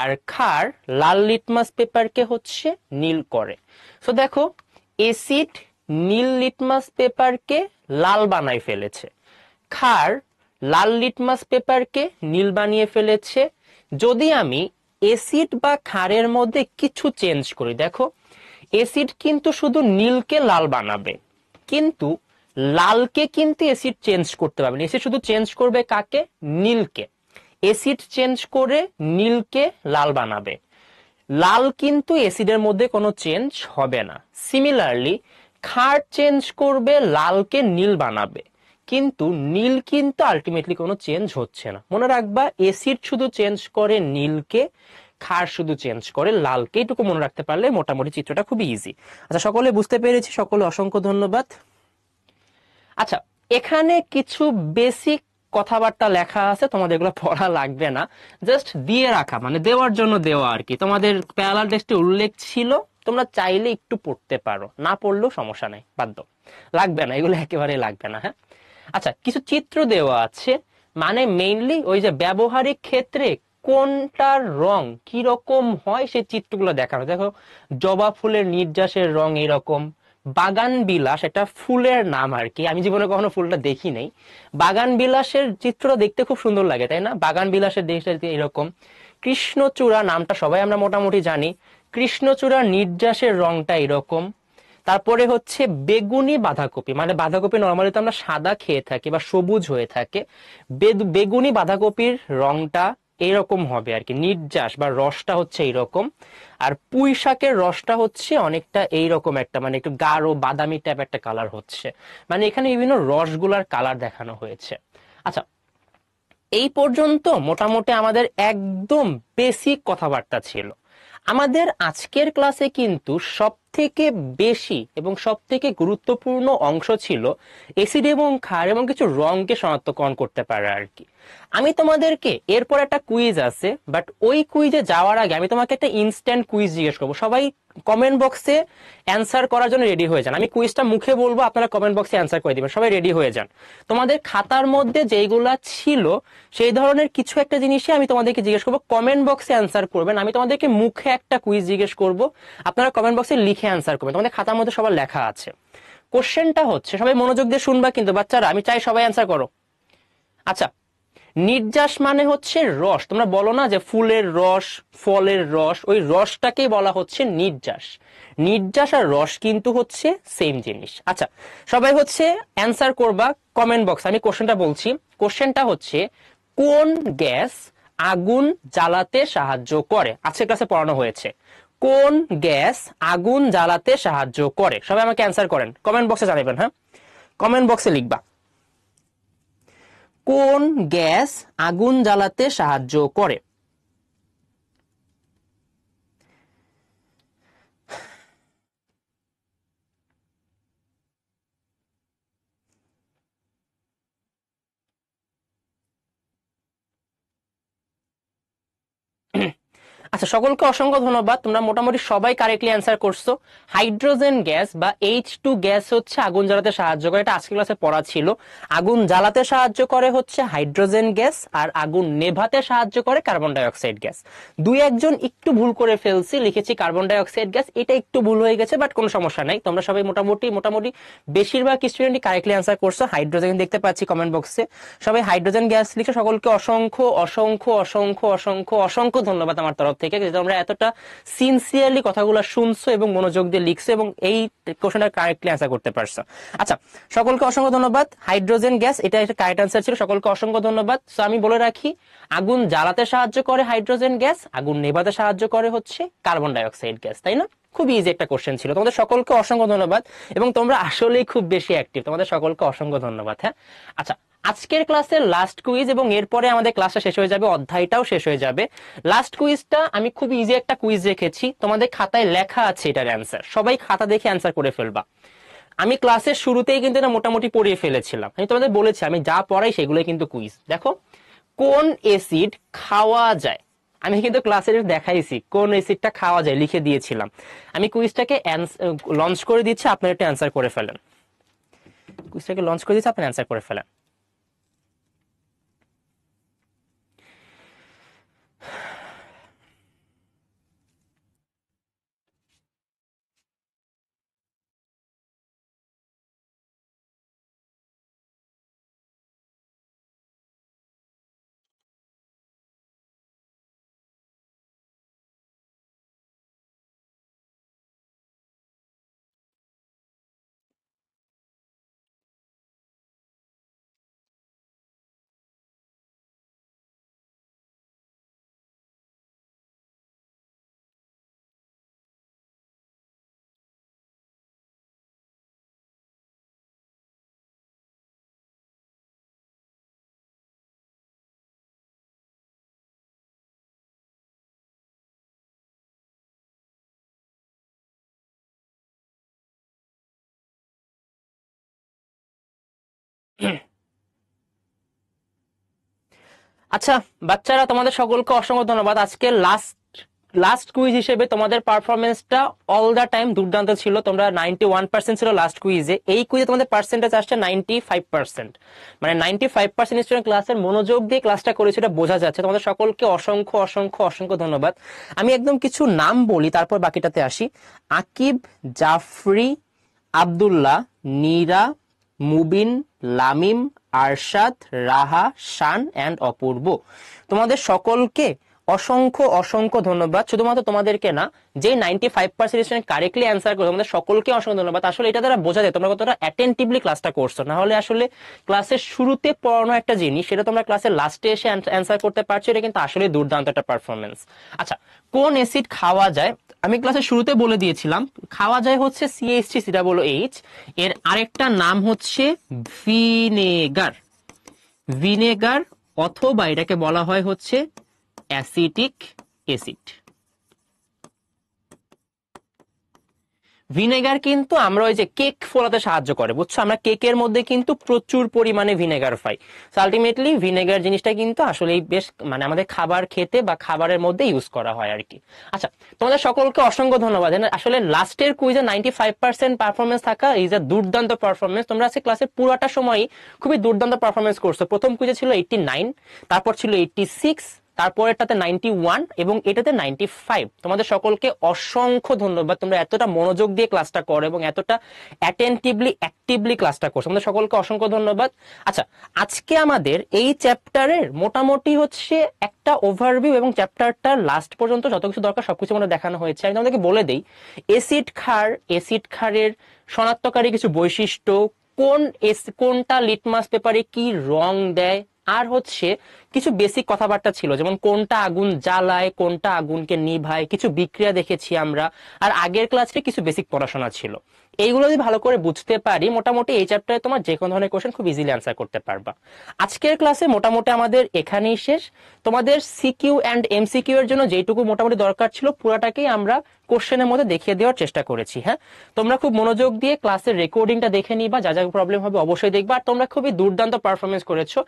আর ক্ষার লাল লিটমাস পেপারকে হচ্ছে নীল করে। সো দেখো অ্যাসিড নীল লিটমাস পেপারকে লাল বানাই ফেলেছে, ক্ষার লাল লিটমাস পেপারকে নীল বানিয়ে ফেলেছে। যদি আমি অ্যাসিড বা ক্ষারের মধ্যে কিছু চেঞ্জ করি, দেখো অ্যাসিড কিন্তু শুধু নীলকে লাল বানাবে, কিন্তু লালকে কিন্তু অ্যাসিড চেঞ্জ করতে পারবে না। অ্যাসিড শুধু চেঞ্জ করবে কাকে, নীলকে। অ্যাসিড চেঞ্জ করে নীলকে লাল বানাবে, লাল কিন্তু অ্যাসিডের মধ্যে কোনো চেঞ্জ হবে না। সিমিলারলি ক্ষার চেঞ্জ করবে, লালকে নীল বানাবে, কিন্তু নীল কিন্তু আলটিমেটলি কোনো চেঞ্জ হচ্ছে না। মনে রাখবা অ্যাসিড শুধু চেঞ্জ করে নীলকে, ক্ষার শুধু চেঞ্জ করে লালকে। এটুকু মনে রাখতে পারলে মোটামুটি চিত্রটা খুবই ইজি। আচ্ছা সকলে বুঝতে পেরেছি, সকলে অসংখ্য ধন্যবাদ। আচ্ছা এখানে কিছু বেসিক কথাবার্তা লেখা আছে, তোমাদের এগুলো পড়া লাগবে না, জাস্ট দিয়ে রাখা, মানে দেওয়ার জন্য দেওয়া আর কি। তোমাদের প্যারালাল টেক্সটে উল্লেখ ছিল, তোমরা চাইলে একটু পড়তে পারো, না পড়লেও সমস্যা নাই, বাধ্য লাগবে না, এগুলো একেবারে লাগবে না। হ্যাঁ আচ্ছা কিছু চিত্র দেওয়া আছে, মানে মেইনলি ওই যে ব্যবহারিক ক্ষেত্রে কোনটার রং কি রকম হয় সেই চিত্রগুলো দেখানো। দেখো জবা ফুলের নির্যাসের রং এরকম, বাগান বিলাস এটা ফুলের নাম আর কি, আমি জীবনে কখনো ফুলটা দেখি নাই। বাগান বিলাসের চিত্র দেখতে খুব সুন্দর লাগে তাই না, বাগান বিলাসের দেশটা এরকম। কৃষ্ণচূড়া নামটা সবাই আমরা মোটামুটি জানি, কৃষ্ণচূড়ার নির্যাসের রংটা এরকম। তারপরে হচ্ছে বেগুনি বাঁধাকপি, মানে বাঁধাকপি নর্মালি তো আমরা সাদা খেয়ে থাকি বা সবুজ হয়ে থাকে, বেগুনি বাঁধাকপির রংটা এরকম হবে আর কি, নির্যাস বা রসটা হচ্ছে এইরকম। আর পুঁই শাকের রসটা হচ্ছে অনেকটা এইরকম একটা, মানে একটু গাঢ় বাদামি টাইপ একটা কালার হচ্ছে, মানে এখানে বিভিন্ন রসগুলার কালার দেখানো হয়েছে। আচ্ছা এই পর্যন্ত মোটামুটি আমাদের একদম বেসিক কথাবার্তা ছিল। আমাদের আজকের ক্লাসে কিন্তু সবথেকে বেশি এবং সবথেকে গুরুত্বপূর্ণ অংশ ছিল এসিড এবং ক্ষার এবং কিছু রঙকে শনাক্তকরণ করতে পারে আর কি। আমি তোমাদেরকে এরপর একটা কুইজ আছে, বাট ওই কুইজে যাওয়ার আগে আমি তোমাকে একটা ইনস্ট্যান্ট কুইজ জিজ্ঞেস করবো। সবাই কমেন্ট বক্সে অ্যান্সার করার জন্য রেডি হয়ে যান। আমি কুইজটা মুখে বলবো, আপনারা কমেন্ট বক্সে অ্যান্সার করে দিবেন। সবাই রেডি হয়ে যান। তোমাদের খাতার মধ্যে যেইগুলা ছিল সেই ধরনের কিছু একটা জিনিসই আমি তোমাদেরকে জিজ্ঞেস করবো, কমেন্ট বক্সে অ্যান্সার করবেন। আমি তোমাদেরকে মুখে একটা কুইজ জিজ্ঞেস করবো, আপনারা কমেন্ট বক্সে লিখে অ্যান্সার করবেন। তোমাদের খাতার মধ্যে সবার লেখা আছে। কোশ্চেনটা হচ্ছে, সবাই মনোযোগ দিয়ে শুনবা কিন্তু বাচ্চারা, আমি চাই সবাই অ্যান্সার করো। আচ্ছা, নির্যাস মানে হচ্ছে রস। তোমরা বলো না যে ফুলের রস, ফলের রস, ওই রসটাকেই বলা হচ্ছে নির্যাস। নির্যাস আর রস কিন্তু হচ্ছে সেম জিনিস। আচ্ছা, সবাই হচ্ছে অ্যান্সার করবা কমেন্ট বক্স। আমি কোশ্চেনটা বলছি। কোশ্চেনটা হচ্ছে, কোন গ্যাস আগুন জ্বালাতে সাহায্য করে? আজকের ক্লাসে পড়ানো হয়েছে। কোন গ্যাস আগুন জ্বালাতে সাহায্য করে? সবাই আমাকে অ্যান্সার করেন, কমেন্ট বক্সে জানাবেন। হ্যাঁ, কমেন্ট বক্সে লিখবা কোন গ্যাস আগুন জ্বালাতে সাহায্য করে। আচ্ছা, সকলকে অসংখ্য ধন্যবাদ। তোমরা মোটামুটি সবাই কারেক্টলি অ্যান্সার করছো। হাইড্রোজেন গ্যাস বা H2 গ্যাস হচ্ছে আগুন জ্বালাতে সাহায্য করে। এটা আজকের ক্লাসে পড়া ছিল। আগুন জ্বালাতে সাহায্য করে হচ্ছে হাইড্রোজেন গ্যাস, আর আগুন নেভাতে সাহায্য করে কার্বন ডাই অক্সাইড গ্যাস। দুই একজন একটু ভুল করে ফেলছি, লিখেছি কার্বন ডাই অক্সাইড গ্যাস, এটা একটু ভুল হয়ে গেছে, বাট কোনো সমস্যা নাই। তোমরা সবাই মোটামুটি বেশিরভাগ স্টুডেন্টই কারেক্টলি অ্যান্সার করছো। হাইড্রোজেন দেখতে পাচ্ছি কমেন্ট বক্সে সবাই হাইড্রোজেন গ্যাস লিখে। সকলকে অসংখ্য অসংখ্য অসংখ্য অসংখ্য অসংখ্য ধন্যবাদ আমার তরফ থেকে, যে তোমরা এতটা সিনসিয়ারলি কথাগুলো শুনছো এবং মনোযোগ দিয়ে লিখছো এবং এই কোশ্চেনটা কারেক্টলি অ্যান্সার করতে পারছো। আচ্ছা, সকলকে অসংখ্য ধন্যবাদ। হাইড্রোজেন গ্যাস এটা একটা কারেক্ট অ্যান্সার ছিল। সকলকে অসংখ্য ধন্যবাদ। সো আমি বলে রাখি, আগুন জ্বালাতে সাহায্য করে হাইড্রোজেন গ্যাস, আগুন নেভাতে সাহায্য করে হচ্ছে কার্বন ডাই অক্সাইড গ্যাস, তাই না? খুব ইজি একটা কোশ্চেন ছিল। তোমাদের সকলকে অসংখ্য ধন্যবাদ এবং তোমরা আসলেই খুব বেশি অ্যাক্টিভ। তোমাদের সকলকে অসংখ্য ধন্যবাদ। হ্যাঁ, আচ্ছা, আজকের ক্লাসের লাস্ট কুইজ এবং এরপরে আমাদের ক্লাসটা শেষ হয়ে যাবে, অধ্যায়টাও শেষ হয়ে যাবে। লাস্ট কুইজটা আমি খুব ইজি একটা কুইজ রেখেছি, তোমাদের খাতায় লেখা আছে এটার অ্যান্সার। সবাই খাতা দেখে অ্যান্সার করে ফেলবা। আমি ক্লাসের শুরুতেই কিন্তু এটা মোটামুটি পড়িয়ে ফেলেছিলাম। আমি তোমাদের বলেছি আমি যা পড়াই সেগুলোই কিন্তু কুইজ। দেখো, কোন অ্যাসিড খাওয়া যায়? আমি কিন্তু ক্লাসে দেখাইছি কোন অ্যাসিডটা খাওয়া যায়, লিখে দিয়েছিলাম। আমি কুইজটাকে লঞ্চ করে দিচ্ছি, আপনারা একটা অ্যান্সার করে ফেলেন। কুইজটাকে লঞ্চ করে দিচ্ছি, আপনারা অ্যান্সার করে ফেলেন। আচ্ছা বাচ্চারা, তোমাদের সকলকে অসংখ্য ধন্যবাদ। আজকে লাস্ট কুইজ হিসেবে তোমাদের পারফরমেন্সটা অল দা টাইম দুর্দান্ত ছিল। তোমরা 91% ছিল লাস্ট কুইজে। এই কুইজে তোমাদের পার্সেন্টেজ আসছে 95%। মানে 95% স্টুডেন্ট ক্লাসের মনোযোগ দিয়ে ক্লাসটা করেছে, এটা বোঝা যাচ্ছে। তোমাদের সকলকে অসংখ্য অসংখ্য অসংখ্য ধন্যবাদ। আমি একদম কিছু নাম বলি, তারপর বাকিটাতে আসি। আকিব, জাফরি, আব্দুল্লাহ, নীরা, মুবিন, লামিম, আরশাদ, রাহা, শান এন্ড অপূর্ব। তোমাদের সকলকে অসংখ্য অসংখ্য ধন্যবাদ। শুধুমাত্র তোমাদেরকে না, যে 95% স্টুডেন্ট কারেক্টলি অ্যান্সার করে, তোমাদের সকলকে অসংখ্য ধন্যবাদ। আসলে এটা দ্বারা বোঝা যায় তোমরা কতটা অ্যাটেন্টিভলি ক্লাসটা করছো। না হলে আসলে ক্লাসের শুরুতে পড়ানো একটা জিনিস, সেটা তোমরা ক্লাসের লাস্টে এসে অ্যান্সার করতে পারছো, এটা কিন্তু আসলে দুর্দান্ত একটা পারফরমেন্স। আচ্ছা, কোন অ্যাসিড খাওয়া যায়? আমি ক্লাসের শুরুতে বলে দিয়েছিলাম, খাওয়া যায় হচ্ছে CH3COOH। এর আরেকটা নাম হচ্ছে ভিনেগার। ভিনেগার, অথবা এটাকে বলা হয় হচ্ছে অ্যাসিটিক অ্যাসিড। ভিনেগার কিন্তু আমরা ওই যে কেক ফোলাতে সাহায্য করে, বুঝছো? আমরা কেকের মধ্যে কিন্তু প্রচুর পরিমাণে ভিনেগার পাই। আলটিমেটলি ভিনেগার জিনিসটা কিন্তু আসলে বেশ মানে আমাদের খাবার খেতে বা খাবারের মধ্যে ইউজ করা হয় আর কি। আচ্ছা, তোমাদের সকলকে অসংখ্য ধন্যবাদ। আসলে লাস্টের কুইজে 95% পারফরমেন্স থাকা ইজ এ দুর্দান্ত পারফরমেন্স। তোমরা আজকে ক্লাসের পুরোটা সময় খুবই দুর্দান্ত পারফরমেন্স করছো। প্রথম কুইজে ছিল 89, তারপর ছিল 86, তারপরেরটাতে 91 এবং এটাতে 95। তোমাদের সকলকে অসংখ্য ধন্যবাদ, তোমরা এতটা মনোযোগ দিয়ে ক্লাসটা করো এবং এতটা অ্যাটেন্টিভলি অ্যাক্টিভলি ক্লাসটা করছো, তোমাদের সকলকে অসংখ্য ধন্যবাদ। আচ্ছা, আজকে আমাদের এই চ্যাপ্টারের মোটামুটি হচ্ছে একটা ওভারভিউ এবং চ্যাপ্টারটার লাস্ট পর্যন্ত যত কিছু দরকার সবকিছু আমাদের দেখানো হয়েছে। আমি তোমাদেরকে বলে দেই, অ্যাসিড ক্ষারের শনাক্তকারী কিছু বৈশিষ্ট্য, কোনটা লিটমাস পেপারে কি রং দেয়, আর হচ্ছে কিছু বেসিক কথাবার্তা ছিল, যেমন কোনটা আগুন জ্বালায়, কোনটা আগুনকে নিভায়, কিছু বিক্রিয়া দেখেছি আমরা, আর আগের ক্লাসে কিছু বেসিক পড়াশোনা ছিল। এইগুলো যদি ভালো করে বুঝতে পারি, মোটামুটি এই চ্যাপ্টারে তোমার যে কোনো ধরনের কোশ্চেন খুব ইজিলি অ্যান্সার করতে পারবা। আজকের ক্লাসে মোটামুটি আমাদের এখানেই শেষ। তোমাদের সিকিউ অ্যান্ড এমসিকিউ এর জন্য যেটুকু মোটামুটি দরকার ছিল পুরোটাকেই আমরা কোশ্চেনের মধ্যে দেখিয়ে দেওয়ার চেষ্টা করেছি। হ্যাঁ, তোমরা খুব মনোযোগ দিয়ে ক্লাসের রেকর্ডিংটা দেখে নিবা, যা যা প্রবলেম হবে অবশ্যই দেখবা। আর তোমরা খুবই দুর্দান্ত পারফরমেন্স করেছো,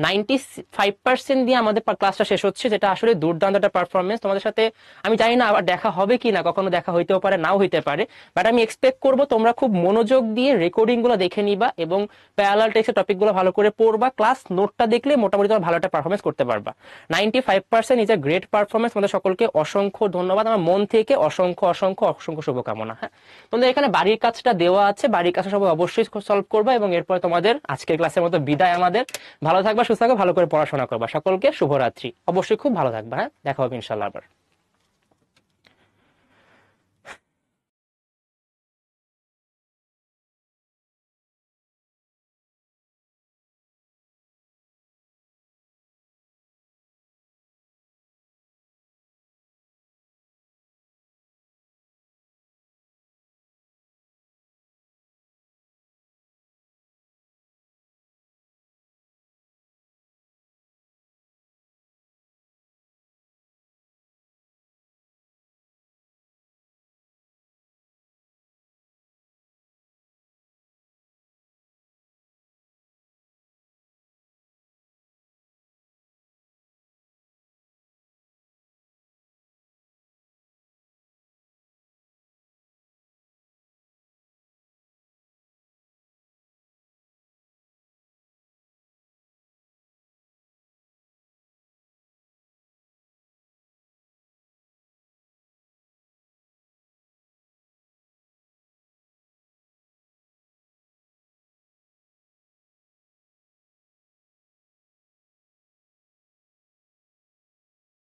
95% দিয়ে আমাদের ক্লাসটা শেষ হচ্ছে, যেটা আসলে দুর্দান্ত একটা পারফরমেন্স। তোমাদের সাথে আমি জানি না আবার দেখা হবে কি না, কখনো দেখা হইতেও পারে, নাও হইতে পারে, বাট আমি এক্সপেক্ট করবো তোমরা খুব মনোযোগ দিয়ে রেকর্ডিং গুলো দেখে নিবা এবং প্যারালাল টেক্সটের টপিক গুলো ভালো করে পড়বা। ক্লাস নোটটা দেখলে মোটামুটি তোমরা ভালো একটা পারফরমেন্স করতে পারবা। 95% ইজ এ গ্রেট পারফরমেন্স। তোমাদের সকলকে অসংখ্য ধন্যবাদ, আমার মন থেকে অসংখ্য অসংখ্য অসংখ্য শুভকামনা। হ্যাঁ, তোমাদের এখানে বাড়ির কাজটা দেওয়া আছে, বাড়ির কাজটা সবাই অবশ্যই সলভ করবা এবং এরপরে তোমাদের আজকের ক্লাসের মতো বিদায় আমাদের। ভালো থাকবা, সুস্থ থাকবা, ভালো করে পড়াশোনা করবা। সকলকে শুভরাত্রি, অবশ্যই খুব ভালো থাকবা। হ্যাঁ, দেখা হবে ইনশাল্লাহ আবার।